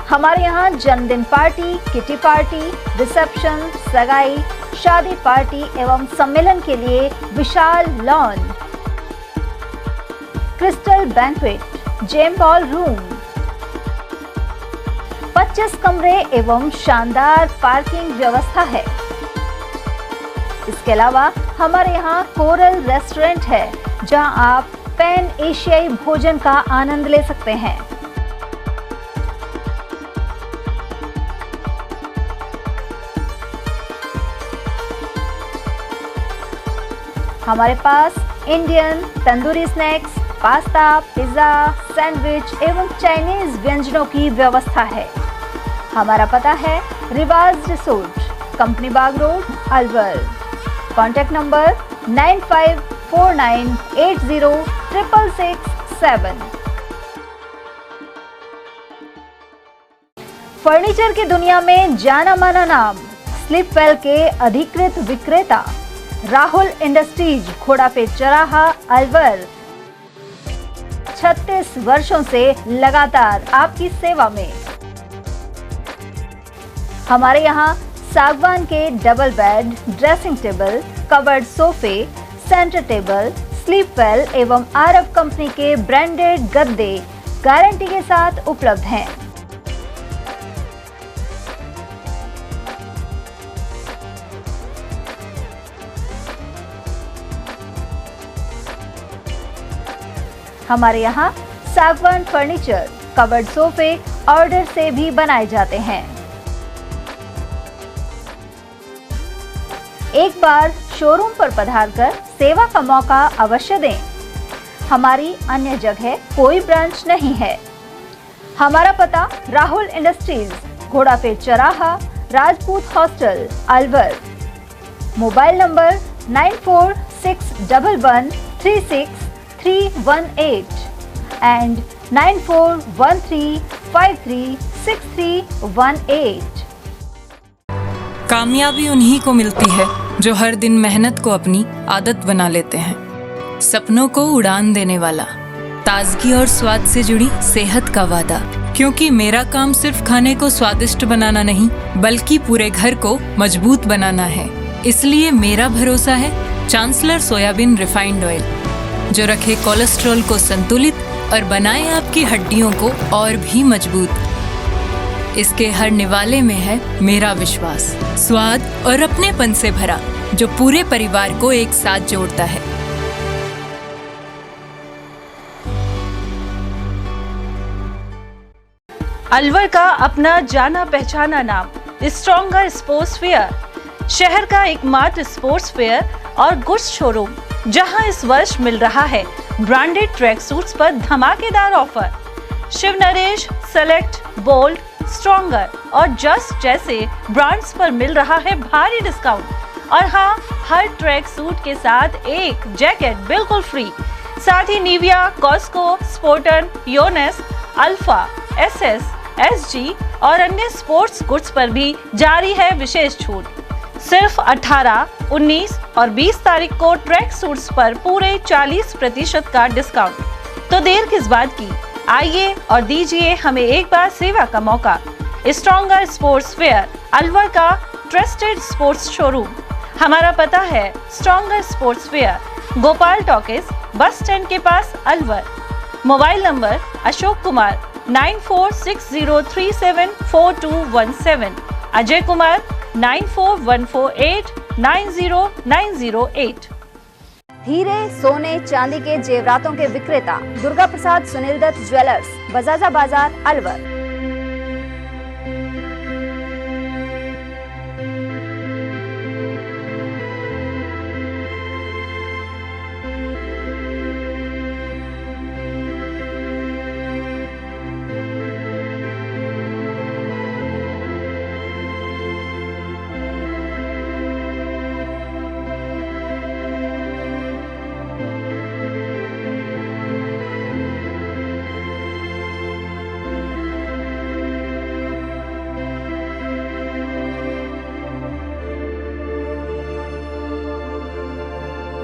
हमारे यहाँ जन्मदिन पार्टी, किटी पार्टी, रिसेप्शन, सगाई, शादी पार्टी एवं सम्मेलन के लिए विशाल lawn, crystal banquet, gem ballroom, 25 कमरे एवं शानदार पार्किंग व्यवस्था है। इसके अलावा हमारे यहाँ कोरल रेस्टोरेंट है, जहां आप पैन एशियाई भोजन का आनंद ले सकते हैं। हमारे पास Indian, tandoori snacks, pasta, pizza, sandwich एवं चाइनीज व्यंजनों की व्यवस्था है। हमारा पता है Riwaz resort, company Bagh road, Alwar. Contact number 9549806667। फर्नीचर की दुनिया में जाना माना नाम, स्लीपवेल के अधिकृत विक्रेता राहुल इंडस्ट्रीज, घोड़ा पे चौराहा, अलवर। 36 वर्षों से लगातार आपकी सेवा में। हमारे यहाँ सागवान के double bed, dressing table, covered सोफे, सेंटर टेबल, स्लीपवेल एवं आरब कंपनी के ब्रांडेड गद्दे गारंटी के साथ उपलब्ध हैं। हमारे यहाँ सागवान फर्नीचर, कवर्ड सोफे ऑर्डर से भी बनाए जाते हैं। एक बार शोरूम पर पधारकर सेवा का मौका अवश्य दें। हमारी अन्य जगह कोई ब्रांच नहीं है। हमारा पता राहुल इंडस्ट्रीज, घोड़ा पे चौराहा, Rajput hostel, Alwar. Mobile number 9461136318 and 9413536318। कामयाबी उन्हीं को मिलती है जो हर दिन मेहनत को अपनी आदत बना लेते हैं। सपनों को उड़ान देने वाला, ताजगी और स्वाद से जुड़ी सेहत का वादा, क्योंकि मेरा काम सिर्फ खाने को स्वादिष्ट बनाना नहीं, बल्कि पूरे घर को मजबूत बनाना है। इसलिए मेरा भरोसा है चांसलर सोयाबीन रिफाइंड ऑयल, जो रखे कोलेस्ट्रॉल को संतुलित और बनाए आपकी हड्डियों को और भी मजबूत। इसके हर निवाले में है मेरा विश्वास, स्वाद और अपनेपन से भरा, जो पूरे परिवार को एक साथ जोड़ता है। अलवर का अपना जाना पहचाना नाम स्ट्रॉन्गर स्पोर्ट्स फेयर, शहर का एकमात्र स्पोर्ट्स फेयर और गुड्स शोरूम, जहां इस वर्ष मिल रहा है ब्रांडेड ट्रैक सूट्स पर धमाकेदार offer. Shiv Naresh, select, bold, stronger और जस्ट जैसे ब्रांड्स पर मिल रहा है भारी डिस्काउंट। और हाँ, हर ट्रैक सूट के साथ एक जैकेट बिल्कुल फ्री। साथ ही Nivia, Cosco, Spartan, Yonex, Alpha, SS, SG और अन्य स्पोर्ट्स गुड्स पर भी जारी है विशेष छूट। सिर्फ 18, 19 और 20 तारीख को ट्रैक सूट्स पर पूरे 40% का डिस्काउंट। तो देर किस बात की, आइए और दीजिए हमें एक बार सेवा का मौका। स्ट्रॉन्गर स्पोर्ट्स फेयर, अलवर का ट्रस्टेड स्पोर्ट्स शोरूम। हमारा पता है stronger sports fair, Gopal talkies, bus stand के पास, अलवर। Mobile number Ashok Kumar 9460374217, Ajay Kumar 9414890908। हीरे, सोने, चांदी के जेवरातों के विक्रेता दुर्गा प्रसाद सुनील दत्त ज्वेलर्स, बजाजा बाजार, अलवर।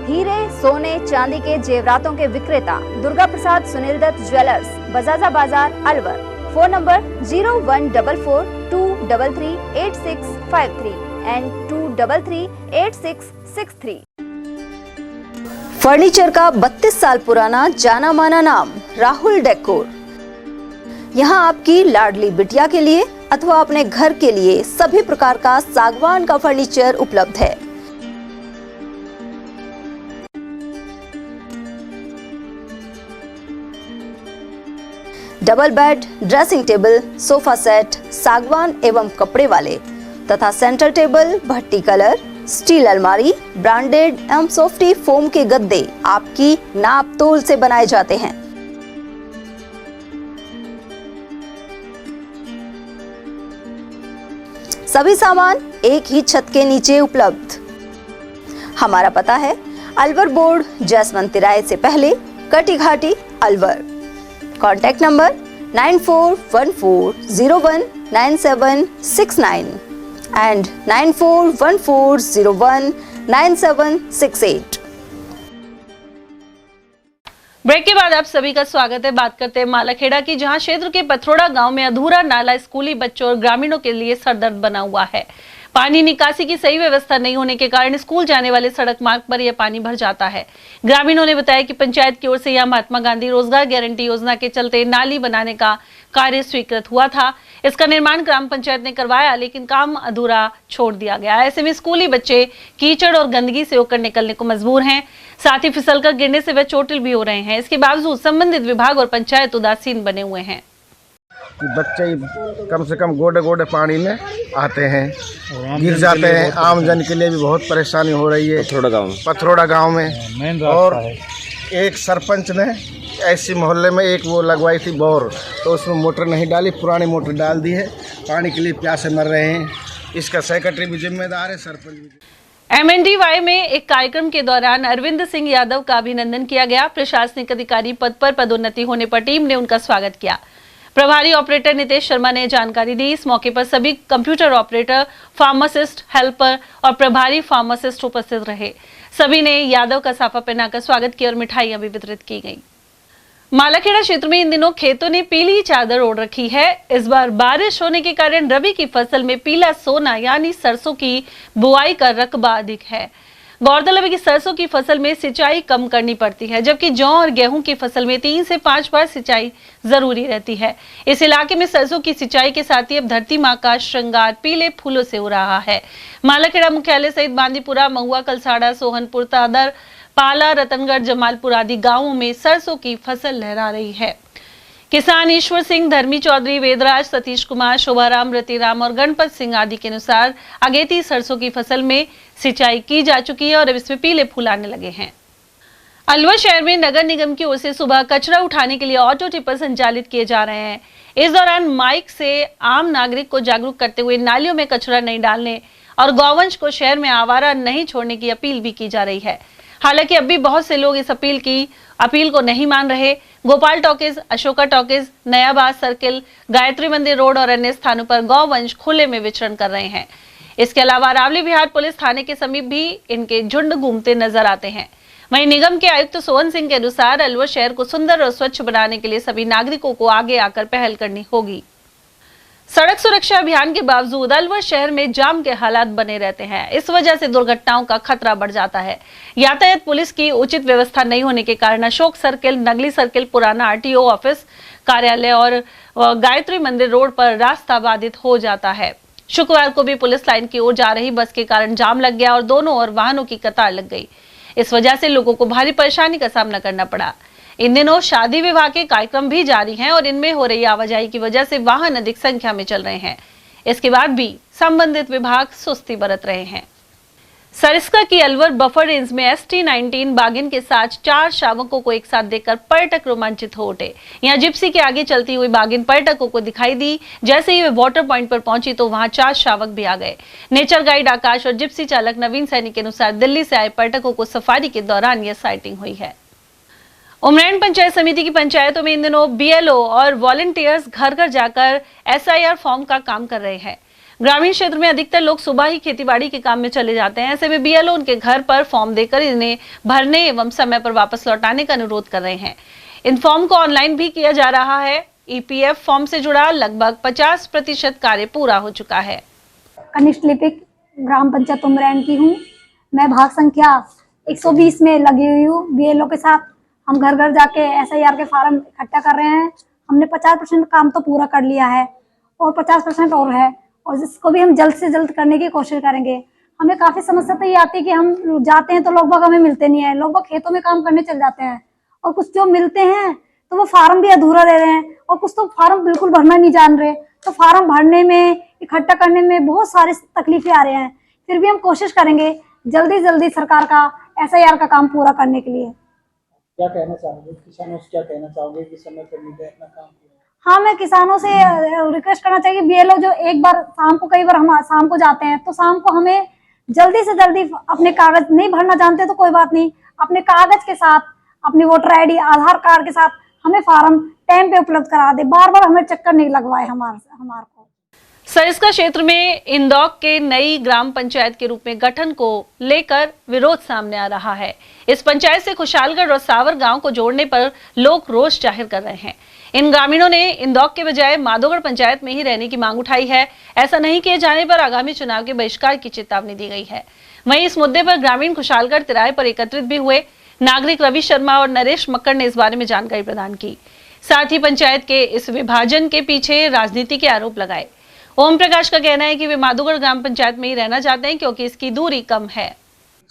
हीरे, सोने, चांदी के जेवरातों के विक्रेता Durga Prasad Sunil Dutt jewellers, Bajaja Bazaar, Alwar. Phone number 0144233863 and 2338663। Furniture का 32 साल पुराना जाना माना नाम राहुल डेकोर। यहाँ आपकी लाडली बिटिया के लिए अथवा अपने घर के लिए सभी प्रकार का सागवान का फर्नीचर उपलब्ध है। Double bed, dressing table, sofa set सागवान एवं कपड़े वाले तथा सेंटर टेबल, भट्टी कलर, स्टील अलमारी, ब्रांडेड एवं सॉफ्टी फोम के गद्दे आपकी नाप तोल से बनाए जाते हैं। सभी सामान एक ही छत के नीचे उपलब्ध। हमारा पता है अलवर बोर्ड, जसवंत तिराहे से पहले, Kati Ghati, Alwar. Contact number 9414019769 and 9414019768। Break के बाद आप सभी का स्वागत है। बात करते हैं मालाखेड़ा की, जहां क्षेत्र के पथरोड़ा गांव में अधूरा नाला स्कूली बच्चों और ग्रामीणों के लिए सरदर्द बना हुआ है। पानी निकासी की सही व्यवस्था नहीं होने के कारण स्कूल जाने वाले सड़क मार्ग पर यह पानी भर जाता है। ग्रामीणों ने बताया कि पंचायत की ओर से यह महात्मा गांधी रोजगार गारंटी योजना के चलते नाली बनाने का कार्य स्वीकृत हुआ था। इसका निर्माण ग्राम पंचायत ने करवाया, लेकिन काम अधूरा छोड़ दिया गया। ऐसे में स्कूली बच्चे कीचड़ और गंदगी से होकर निकलने को मजबूर हैं। साथ ही फिसलकर गिरने से वे चोटिल भी हो रहे हैं। इसके बावजूद संबंधित विभाग और पंचायत उदासीन बने हुए हैं। कि बच्चे कम से कम गोडे गोडे पानी में आते हैं, गिर जाते हैं। आम जन के लिए भी बहुत परेशानी हो रही है पथरोड़ा गांव में। और एक सरपंच ने ऐसी मोहल्ले में एक वो लगवाई थी बोर, तो उसमें मोटर नहीं डाली, पुरानी मोटर डाल दी है। पानी के लिए प्यासे मर रहे हैं। इसका सेक्रेटरी भी जिम्मेदार है, सरपंच भी। MNDY में एक कार्यक्रम के दौरान अरविंद सिंह यादव का अभिनंदन किया गया। प्रशासनिक अधिकारी पद पर पदोन्नति होने पर टीम ने उनका स्वागत किया। प्रभारी ऑपरेटर नितेश शर्मा ने जानकारी दी। इस मौके पर सभी कंप्यूटर ऑपरेटर, फार्मासिस्ट, हेल्पर और प्रभारी फार्मासिस्ट उपस्थित रहे। सभी ने यादव का साफा पहनाकर स्वागत किया और मिठाइयां भी वितरित की गई। मालाखेड़ा क्षेत्र में इन दिनों खेतों ने पीली चादर ओढ़ रखी है। इस बार बारिश होने के कारण रबी की फसल में पीला सोना यानी सरसों की बुआई का रकबा अधिक है। गौरतलब है कि सरसों की फसल में सिंचाई कम करनी पड़ती है, जबकि जौ और गेहूं की फसल में 3 से 5 बार सिंचाई जरूरी रहती है। इस इलाके में सरसों की सिंचाई के साथ ही अब धरती मां का श्रृंगार पीले फूलों से हो रहा है। मालाखेड़ा मुख्यालय सहित बांदीपुरा, महुआ, कलसाड़ा, सोहनपुर, तादर, पाला, रतनगढ़, जमालपुर आदि गांवों में सरसों की फसल लहरा रही है। किसान ईश्वर सिंह, धर्मी चौधरी, वेदराज, सतीश कुमार, शोभाराम, रतिराम और गणपत सिंह आदि के अनुसार अगेती सरसों की फसल में सिंचाई की जा चुकी है और अब इसमें पीले फूल आने लगे हैं। अलवर शहर में नगर निगम की ओर से सुबह कचरा उठाने के लिए ऑटो टिपर संचालित किए जा रहे हैं। इस दौरान माइक से आम नागरिक को जागरूक करते हुए नालियों में कचरा नहीं डालने और गौवंश को शहर में आवारा नहीं छोड़ने की अपील भी की जा रही है। हालांकि अब भी बहुत से लोग इस अपील को नहीं मान रहे। Gopal talkies, Ashoka talkies, Nayabad circle, Gayatri Mandir road और अन्य स्थानों पर गौवंश खुले में विचरण कर रहे हैं। इसके अलावा रावली विहार पुलिस थाने के समीप भी इनके झुंड घूमते नजर आते हैं। वहीं निगम के आयुक्त सोहन सिंह के अनुसार अलवर शहर को सुंदर और स्वच्छ बनाने के लिए सभी नागरिकों को आगे आकर पहल करनी होगी। सड़क सुरक्षा अभियान के बावजूद अलवर शहर में जाम के हालात बने रहते हैं। इस वजह से दुर्घटनाओं का खतरा बढ़ जाता है। यातायात पुलिस की उचित व्यवस्था नहीं होने के कारण अशोक सर्किल, नगली सर्किल, पुराना आरटीओ ऑफिस कार्यालय और गायत्री मंदिर रोड पर रास्ता बाधित हो जाता है। शुक्रवार को भी पुलिस लाइन की ओर जा रही बस के कारण जाम लग गया और दोनों ओर वाहनों की कतार लग गई। इस वजह से लोगों को भारी परेशानी का सामना करना पड़ा। इन दिनों शादी विवाह के कार्यक्रम भी जारी हैं और इनमें हो रही आवाजाही की वजह से वाहन अधिक संख्या में चल रहे हैं। इसके बाद भी संबंधित विभाग सुस्ती बरत रहे हैं। सरिस्का की अलवर बफर रेंज में ST-19 बाघिन के साथ 4 शावकों को एक साथ देखकर पर्यटक रोमांचित हो उठे। यहाँ जिप्सी के आगे चलती हुई बाघिन पर्यटकों को दिखाई दी। जैसे ही वे वाटर पॉइंट पर पहुंची तो वहां 4 शावक भी आ गए। नेचर गाइड आकाश और जिप्सी चालक नवीन सैनी के अनुसार दिल्ली से आए पर्यटकों को सफारी के दौरान यह साइटिंग हुई है। उमरैन पंचायत समिति की पंचायतों में इन दिनों BLO और वॉलंटियर्स घर घर जाकर SIR फॉर्म का काम कर रहे हैं। ग्रामीण क्षेत्र में अधिकतर लोग सुबह ही खेतीबाड़ी के काम में चले जाते हैं। ऐसे में BLO उनके घर पर फॉर्म देकर इन्हें भरने एवं समय पर वापस लौटाने का अनुरोध कर रहे हैं। इन फॉर्म को ऑनलाइन भी किया जा रहा है। EPF फॉर्म से जुड़ा लगभग 50% कार्य पूरा हो चुका है। कनिष्ठ लिपिक ग्राम पंचायत उमरैन की हूँ। मैं भाग संख्या 120 में लगी हुई हूँ। BLO के साथ हम घर घर जाके SIR के फार्म इकट्ठा कर रहे हैं। हमने 50% काम तो पूरा कर लिया है और 50% और है और जिसको भी हम जल्द से जल्द करने की कोशिश करेंगे। हमें काफ़ी समस्या तो ये आती है कि हम जाते हैं तो लोग बाग हमें मिलते नहीं है। लोग बाग खेतों में काम करने चल जाते हैं और कुछ जो मिलते हैं तो वो फार्म भी अधूरा दे रहे हैं और कुछ तो फार्म बिल्कुल भरना नहीं जान रहे। तो फार्म भरने में, इकट्ठा करने में बहुत सारी तकलीफें आ रहे हैं। फिर भी हम कोशिश करेंगे जल्दी जल्दी सरकार का SIR का काम पूरा करने के लिए। क्या कहना चाहोगे किसानों से, क्या कहना चाहोगे कि समय पर मिले अपना काम? हाँ, मैं किसानों से रिक्वेस्ट करना चाहिए BLO जो एक बार शाम को, कई बार हम शाम को जाते हैं तो शाम को हमें जल्दी से जल्दी अपने कागज नहीं भरना जानते तो कोई बात नहीं, अपने कागज के साथ, अपनी वोटर ID, आधार कार्ड के साथ हमें फार्म टाइम पे उपलब्ध करा दे। बार बार हमें चक्कर नहीं लगवाए हमारे को। सरिस्का क्षेत्र में इंदौक के नई ग्राम पंचायत के रूप में गठन को लेकर विरोध सामने आ रहा है। इस पंचायत से खुशालगढ़ और सावर गांव को जोड़ने पर लोग रोष जाहिर कर रहे हैं। इन ग्रामीणों ने इंदौक के बजाय माधोगढ़ पंचायत में ही रहने की मांग उठाई है। ऐसा नहीं किए जाने पर आगामी चुनाव के बहिष्कार की चेतावनी दी गई है। वहीं इस मुद्दे पर ग्रामीण खुशालगढ़ तिराहे पर एकत्रित भी हुए। नागरिक रवि शर्मा और नरेश मक्कड़ ने इस बारे में जानकारी प्रदान की। साथ ही पंचायत के इस विभाजन के पीछे राजनीति के आरोप लगाए। ओम प्रकाश का कहना है कि वे माधोगढ़ ग्राम पंचायत में ही रहना चाहते हैं क्योंकि इसकी दूरी कम है।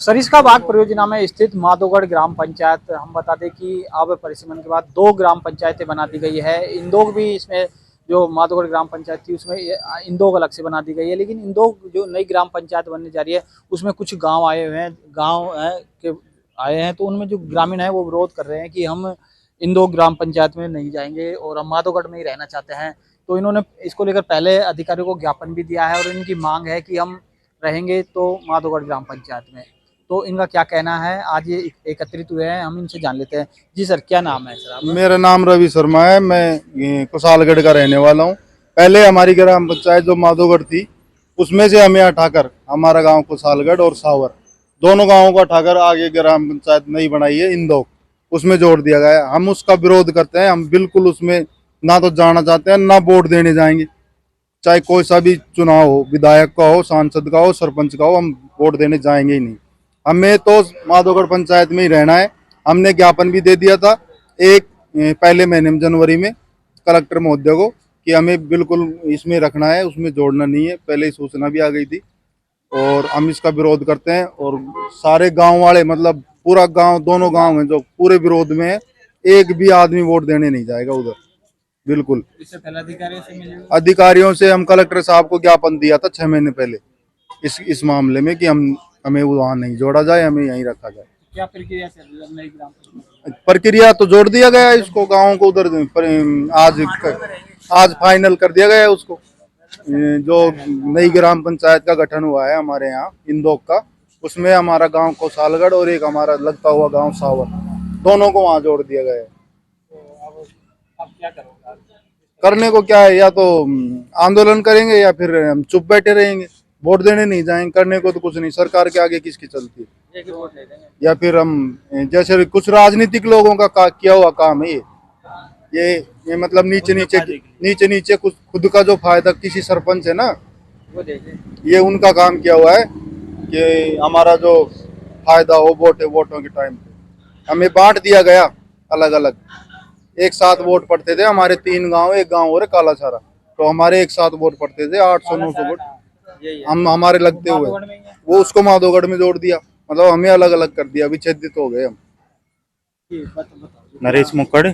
सरिस्का बाग परियोजना में स्थित माधोगढ़ ग्राम पंचायत, हम बता दें कि अब परिसीमन के बाद 2 ग्राम पंचायतें बना दी गई है। इंदौग भी इसमें, जो माधोगढ़ ग्राम पंचायत थी उसमें इंदौग अलग से बना दी गई है। लेकिन इंदौग जो नई ग्राम पंचायत बनने जा रही है उसमें कुछ गाँव आए हुए हैं, आए हैं तो उनमें जो ग्रामीण है वो विरोध कर रहे हैं कि हम इंदौग ग्राम पंचायत में नहीं जाएंगे और हम माधोगढ़ में ही रहना चाहते हैं। तो इन्होंने इसको लेकर पहले अधिकारियों को ज्ञापन भी दिया है और इनकी मांग है कि हम रहेंगे तो माधोगढ़ ग्राम पंचायत में। तो इनका क्या कहना है, आज ये एकत्रित हुए हैं, हम इनसे जान लेते हैं। जी सर, क्या नाम है सर आपका? मेरा नाम रवि शर्मा है, मैं कुशालगढ़ का रहने वाला हूँ। पहले हमारी ग्राम पंचायत जो माधोगढ़ थी उसमें से हमें हटाकर हमारा गांव कुशालगढ़ और सावर दोनों गांवों को हटाकर आगे ग्राम पंचायत नहीं बनाई है इंदौग। उसमें जोड़ दिया गया है। हम उसका विरोध करते हैं। हम बिल्कुल उसमें ना तो जाना चाहते हैं, ना वोट देने जाएंगे। चाहे कोई सा भी चुनाव हो, विधायक का हो, सांसद का हो, सरपंच का हो, हम वोट देने जाएंगे ही नहीं। हमें तो माधोगढ़ पंचायत में ही रहना है। हमने ज्ञापन भी दे दिया था पहले महीने में, जनवरी में, कलेक्टर महोदय को कि हमें बिल्कुल इसमें रखना है, उसमें जोड़ना नहीं है। पहले ही सूचना भी आ गई थी और हम इसका विरोध करते हैं। और सारे गांव वाले, मतलब पूरा गांव, दोनों गांव हैं जो पूरे विरोध में है। एक भी आदमी वोट देने नहीं जाएगा उधर, बिल्कुल। इससे पहले अधिकारियों से हम कलेक्टर साहब को ज्ञापन दिया था 6 महीने पहले इस मामले में कि हमें वहाँ नहीं जोड़ा जाए, हमें यहीं रखा जाए। क्या प्रक्रिया चल रही है नई ग्राम पंचायत? प्रक्रिया तो जोड़ दिया गया है इसको, गाँव को उधर आज फाइनल कर दिया गया है उसको। जो नई ग्राम पंचायत का गठन हुआ है हमारे यहाँ इंदौक का, उसमें हमारा गांव कोसालगढ़ और एक हमारा लगता हुआ गांव सावर, दोनों को वहाँ जोड़ दिया गया है। अब क्या करोगे? करने को क्या है, या तो आंदोलन करेंगे या फिर हम चुप बैठे रहेंगे, वोट देने नहीं जाएंगे। करने को तो कुछ नहीं, सरकार के आगे किसकी चलती है। या फिर हम जैसे कुछ राजनीतिक लोगों का किया हुआ काम है ये मतलब नीचे नीचे कुछ खुद का जो फायदा, किसी सरपंच है ना, ये उनका काम किया हुआ है कि हमारा जो फायदा हो वोटों के टाइम पे। हमें बांट दिया गया अलग अलग, एक साथ वोट पड़ते थे हमारे 3 गांव, एक गांव और कालाछारा, तो हमारे एक साथ वोट पड़ते थे 800-900 वोट हम हमारे लगते हुए, वो उसको माधोगढ़ में जोड़ दिया, मतलब हमें अलग अलग कर दिया, विच्छेदित हो गए हम। नरेश मुक्कड़,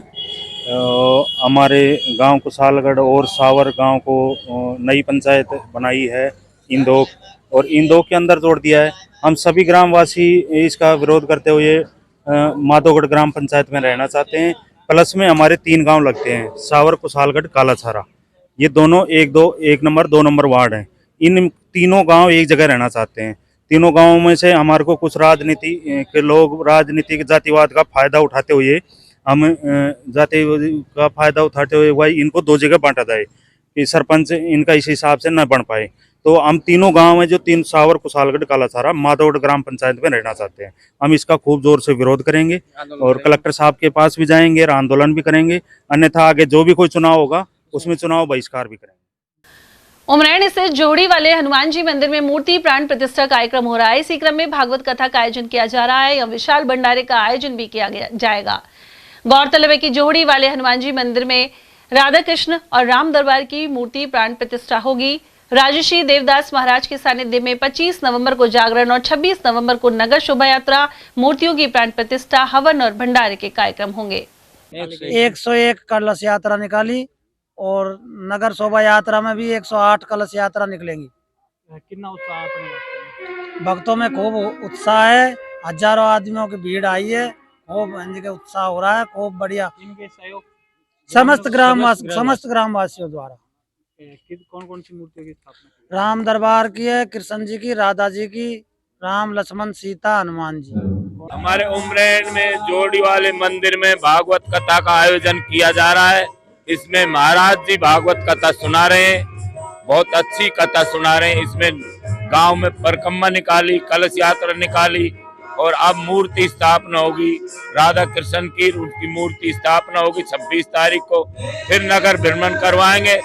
हमारे गांव कुसालगढ़ और सावर गांव को नई पंचायत बनाई है इंदौक, और इंदौक के अंदर जोड़ दिया है। हम सभी ग्रामवासी इसका विरोध करते हुए माधोगढ़ ग्राम पंचायत में रहना चाहते हैं। प्लस में हमारे 3 गांव लगते हैं, सावर, कुसालगढ़, कालाछारा, ये दोनों 1 नंबर 2 नंबर वार्ड हैं। इन तीनों गांव एक जगह रहना चाहते हैं। तीनों गांवों में से हमारे को कुछ राजनीति के लोग राजनीतिक जातिवाद का फायदा उठाते हुए, हम जाति का फायदा उठाते हुए भाई इनको 2 जगह बांटा जाए कि सरपंच इनका इस हिसाब से न बन पाए। तो हम तीनों गांव हैं जो 3 सावर, कुसालगढ़, कालाछारा, माधोगढ़ ग्राम पंचायत में रहना चाहते हैं। हम इसका खूब जोर से विरोध करेंगे और कलेक्टर साहब के पास भी जाएंगे और आंदोलन भी करेंगे। अन्यथा आगे जो भी कोई चुनाव होगा उसमें चुनाव बहिष्कार भी करेंगे। उमरैन स्थित जोड़ी वाले हनुमान जी मंदिर में मूर्ति प्राण प्रतिष्ठा कार्यक्रम हो रहा है। इसी क्रम में भागवत कथा का आयोजन किया जा रहा है। यह विशाल भंडारे का आयोजन भी किया जाएगा। गौरतलब है कि जोड़ी वाले हनुमान जी मंदिर में राधा कृष्ण और राम दरबार की मूर्ति प्राण प्रतिष्ठा होगी। राजर्षि देवदास महाराज के सानिध्य में 25 नवंबर को जागरण और 26 नवंबर को नगर शोभा यात्रा, मूर्तियों की प्राण प्रतिष्ठा, हवन और भंडारे के कार्यक्रम होंगे। 101 कलश यात्रा निकाली और नगर शोभा यात्रा में भी 108 कलश यात्रा निकलेंगी। कितना उत्साह है अपने भक्तों में खूब उत्साह है, हजारों आदमियों की भीड़ आई है, खूब के उत्साह हो रहा है, खूब बढ़िया। इनके सहयोग समस्त ग्रामवासियों द्वारा। कौन कौन सी मूर्तियों की स्थापना? राम दरबार की है, कृष्ण जी की, राधा जी की, राम लक्ष्मण सीता, हनुमान जी। हमारे उमरैन में जोड़ी वाले मंदिर में भागवत कथा का आयोजन किया जा रहा है। इसमें महाराज जी भागवत कथा सुना रहे हैं, बहुत अच्छी कथा सुना रहे हैं। इसमें गांव में परिक्रमा निकाली, कलश यात्रा निकाली और अब मूर्ति स्थापना होगी। राधा कृष्ण की उनकी मूर्ति स्थापना होगी 26 तारीख को, फिर नगर भ्रमण करवाएंगे।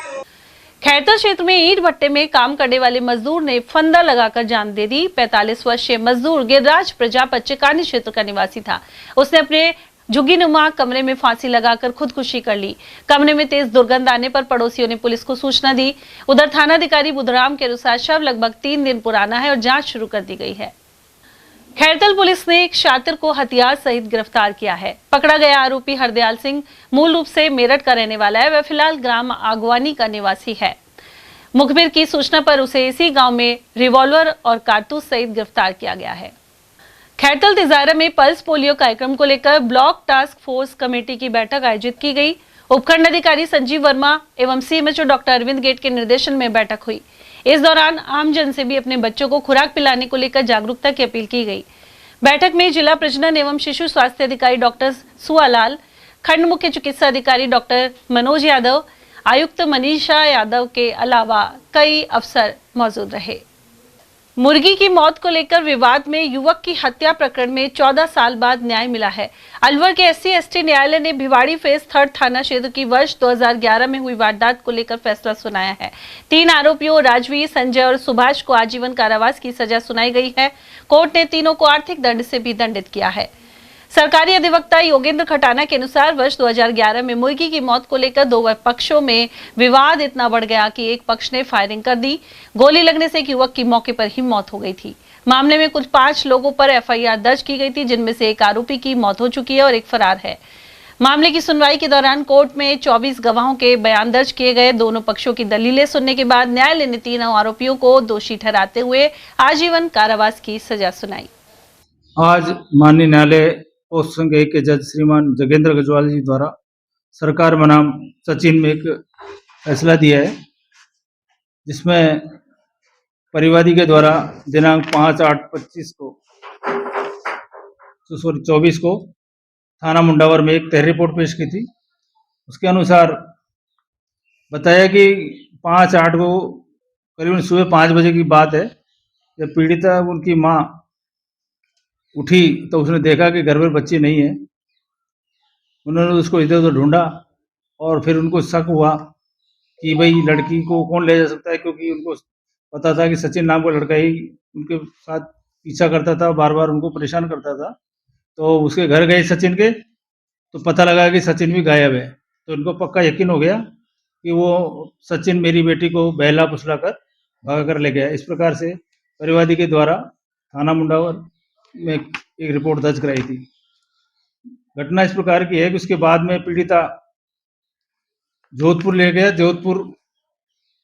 खैरतल क्षेत्र में ईंट भट्टे में काम करने वाले मजदूर ने फंदा लगाकर जान दे दी। 45 वर्षीय मजदूर गिरिराज प्रजापत चिकानी क्षेत्र का निवासी था। उसने अपने झुग्गीनुमा कमरे में फांसी लगाकर खुदकुशी कर ली। कमरे में तेज दुर्गंध आने पर पड़ोसियों ने पुलिस को सूचना दी। उधर थानाधिकारी बुधराम के अनुसार शव लगभग 3 दिन पुराना है और जांच शुरू कर दी गई है। खैरतल पुलिस ने एक शातिर को हथियार सहित गिरफ्तार किया है। पकड़ा गया आरोपी हरदयाल सिंह मूल रूप से मेरठ का रहने वाला है। वह फिलहाल ग्राम आगवानी का निवासी है। मुखबिर की सूचना पर उसे इसी गांव में रिवॉल्वर और कारतूस सहित गिरफ्तार किया गया है। खैरतल तिजारा में पल्स पोलियो कार्यक्रम को लेकर ब्लॉक टास्क फोर्स कमेटी की बैठक आयोजित की गई। उपखंड अधिकारी संजीव वर्मा एवं सीएमएचओ डॉक्टर अरविंद गेट के निर्देशन में बैठक हुई। इस दौरान आमजन से भी अपने बच्चों को खुराक पिलाने को लेकर जागरूकता की अपील की गई। बैठक में जिला प्रजनन एवं शिशु स्वास्थ्य अधिकारी डॉक्टर सुआलाल, खंड मुख्य चिकित्सा अधिकारी डॉक्टर मनोज यादव, आयुक्त मनीषा यादव के अलावा कई अफसर मौजूद रहे। मुर्गी की मौत को लेकर विवाद में युवक की हत्या प्रकरण में 14 साल बाद न्याय मिला है। अलवर के SC/ST न्यायालय ने भिवाड़ी फेज 3 थाना क्षेत्र की वर्ष 2011 में हुई वारदात को लेकर फैसला सुनाया है। 3 आरोपियों राजवीर, संजय और सुभाष को आजीवन कारावास की सजा सुनाई गई है। कोर्ट ने तीनों को आर्थिक दंड से भी दंडित किया है। सरकारी अधिवक्ता योगेंद्र खटाना के अनुसार वर्ष 2011 में मुर्गी की मौत को लेकर 2 पक्षों में विवाद इतना बढ़ गया कि एक पक्ष ने फायरिंग कर दी। गोली लगने से एक युवक की मौके पर ही मौत हो गई थी। मामले में कुल 5 लोगों पर FIR दर्ज की गई थी, जिनमें से एक आरोपी की मौत हो चुकी है और एक फरार है। मामले की सुनवाई के दौरान कोर्ट में 24 गवाहों के बयान दर्ज किए गए। दोनों पक्षों की दलीलें सुनने के बाद न्यायालय ने तीनों आरोपियों को दोषी ठहराते हुए आजीवन कारावास की सजा सुनाई। आज माननीय न्यायालय पोस्ट संघ 1 के जज श्रीमान जगेंद्र गजवाल जी द्वारा सरकार बनाम सचिन में एक फैसला दिया है, जिसमें परिवादी के द्वारा दिनांक 5/8/24 को थाना मुंडावर में एक तहरीर रिपोर्ट पेश की थी। उसके अनुसार बताया कि 5/8 को करीबन सुबह 5 बजे की बात है, जब पीड़िता उनकी माँ उठी तो उसने देखा कि घर में बच्ची नहीं है। उन्होंने उसको इधर उधर ढूंढा और फिर उनको शक हुआ कि भाई लड़की को कौन ले जा सकता है, क्योंकि उनको पता था कि सचिन नाम का लड़का ही उनके साथ पीछा करता था, बार बार उनको परेशान करता था। तो उसके घर गए सचिन के, तो पता लगा कि सचिन भी गायब है। तो उनको पक्का यकीन हो गया कि वो सचिन मेरी बेटी को बहला फुसला कर भगा कर ले गया। इस प्रकार से परिवादी के द्वारा थाना मुंडावर में एक रिपोर्ट दर्ज कराई थी। घटना इस प्रकार की है कि उसके बाद में पीड़िता जोधपुर ले गया, जोधपुर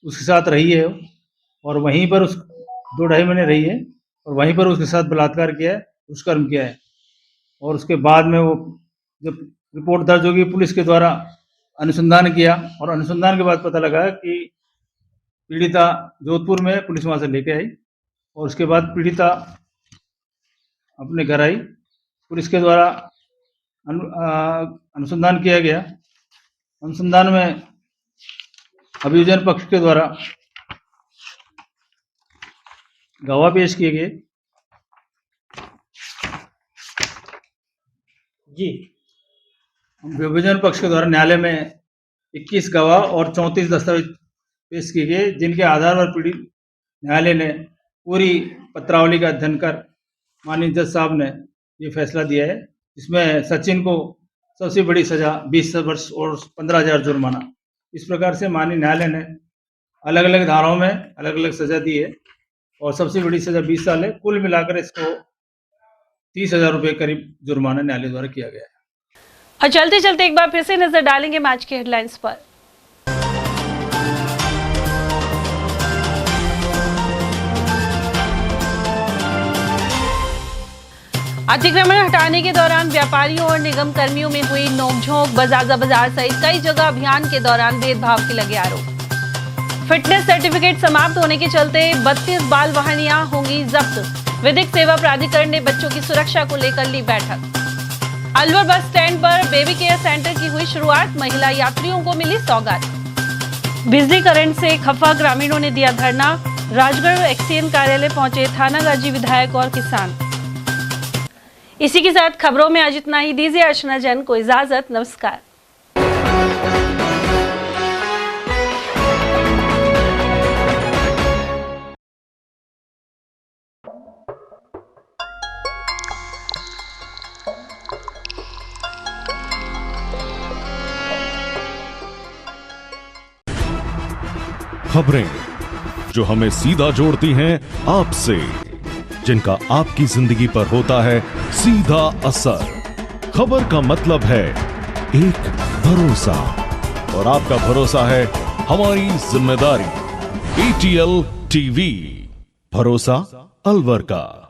उसके साथ रही है और वहीं पर उस 2-2.5 महीने रही है और वहीं पर उसके साथ बलात्कार किया है, दुष्कर्म किया है। और उसके बाद में वो जब रिपोर्ट दर्ज होगी, पुलिस के द्वारा अनुसंधान किया और अनुसंधान के बाद पता लगा कि पीड़िता जोधपुर में पुलिस वहाँ से लेके आई और उसके बाद पीड़िता अपने घर आई। पुलिस के द्वारा अनुसंधान किया गया। अनुसंधान में अभियोजन पक्ष के द्वारा गवाह पेश किए गए। जी, अभियोजन पक्ष के द्वारा न्यायालय में 21 गवाह और 34 दस्तावेज पेश किए गए, जिनके आधार पर पीड़ित न्यायालय ने पूरी पत्रावली का अध्ययन कर माननीय जज साहब ने ये फैसला दिया है, जिसमें सचिन को सबसे बड़ी सजा 20 वर्ष और 15,000 जुर्माना। इस प्रकार से माननीय न्यायालय ने अलग अलग धाराओं में अलग अलग सजा दी है और सबसे बड़ी सजा 20 साल है। कुल मिलाकर इसको 30,000 रुपये करीब जुर्माना न्यायालय द्वारा किया गया है। और चलते चलते एक बार फिर से नजर डालेंगे मैच के हेडलाइंस पर। अतिक्रमण हटाने के दौरान व्यापारियों और निगम कर्मियों में हुई नोकझोंक, बजाजा बाजार सहित कई जगह अभियान के दौरान भेदभाव के लगे आरोप। फिटनेस सर्टिफिकेट समाप्त होने के चलते 32 बाल वाहनियां होंगी जब्त। विधिक सेवा प्राधिकरण ने बच्चों की सुरक्षा को लेकर ली बैठक। अलवर बस स्टैंड पर बेबी केयर सेंटर की हुई शुरुआत, महिला यात्रियों को मिली सौगात। बिजली करंट से खफा ग्रामीणों ने दिया धरना, राजगढ़ एक्सीएन कार्यालय पहुंचे थानागाजी विधायक और किसान। इसी के साथ खबरों में आज इतना ही। दीजिए अर्चना जैन को इजाजत। नमस्कार। खबरें जो हमें सीधा जोड़ती हैं आपसे, जिनका आपकी जिंदगी पर होता है सीधा असर। खबर का मतलब है एक भरोसा और आपका भरोसा है हमारी जिम्मेदारी। ATL TV, भरोसा अलवर का।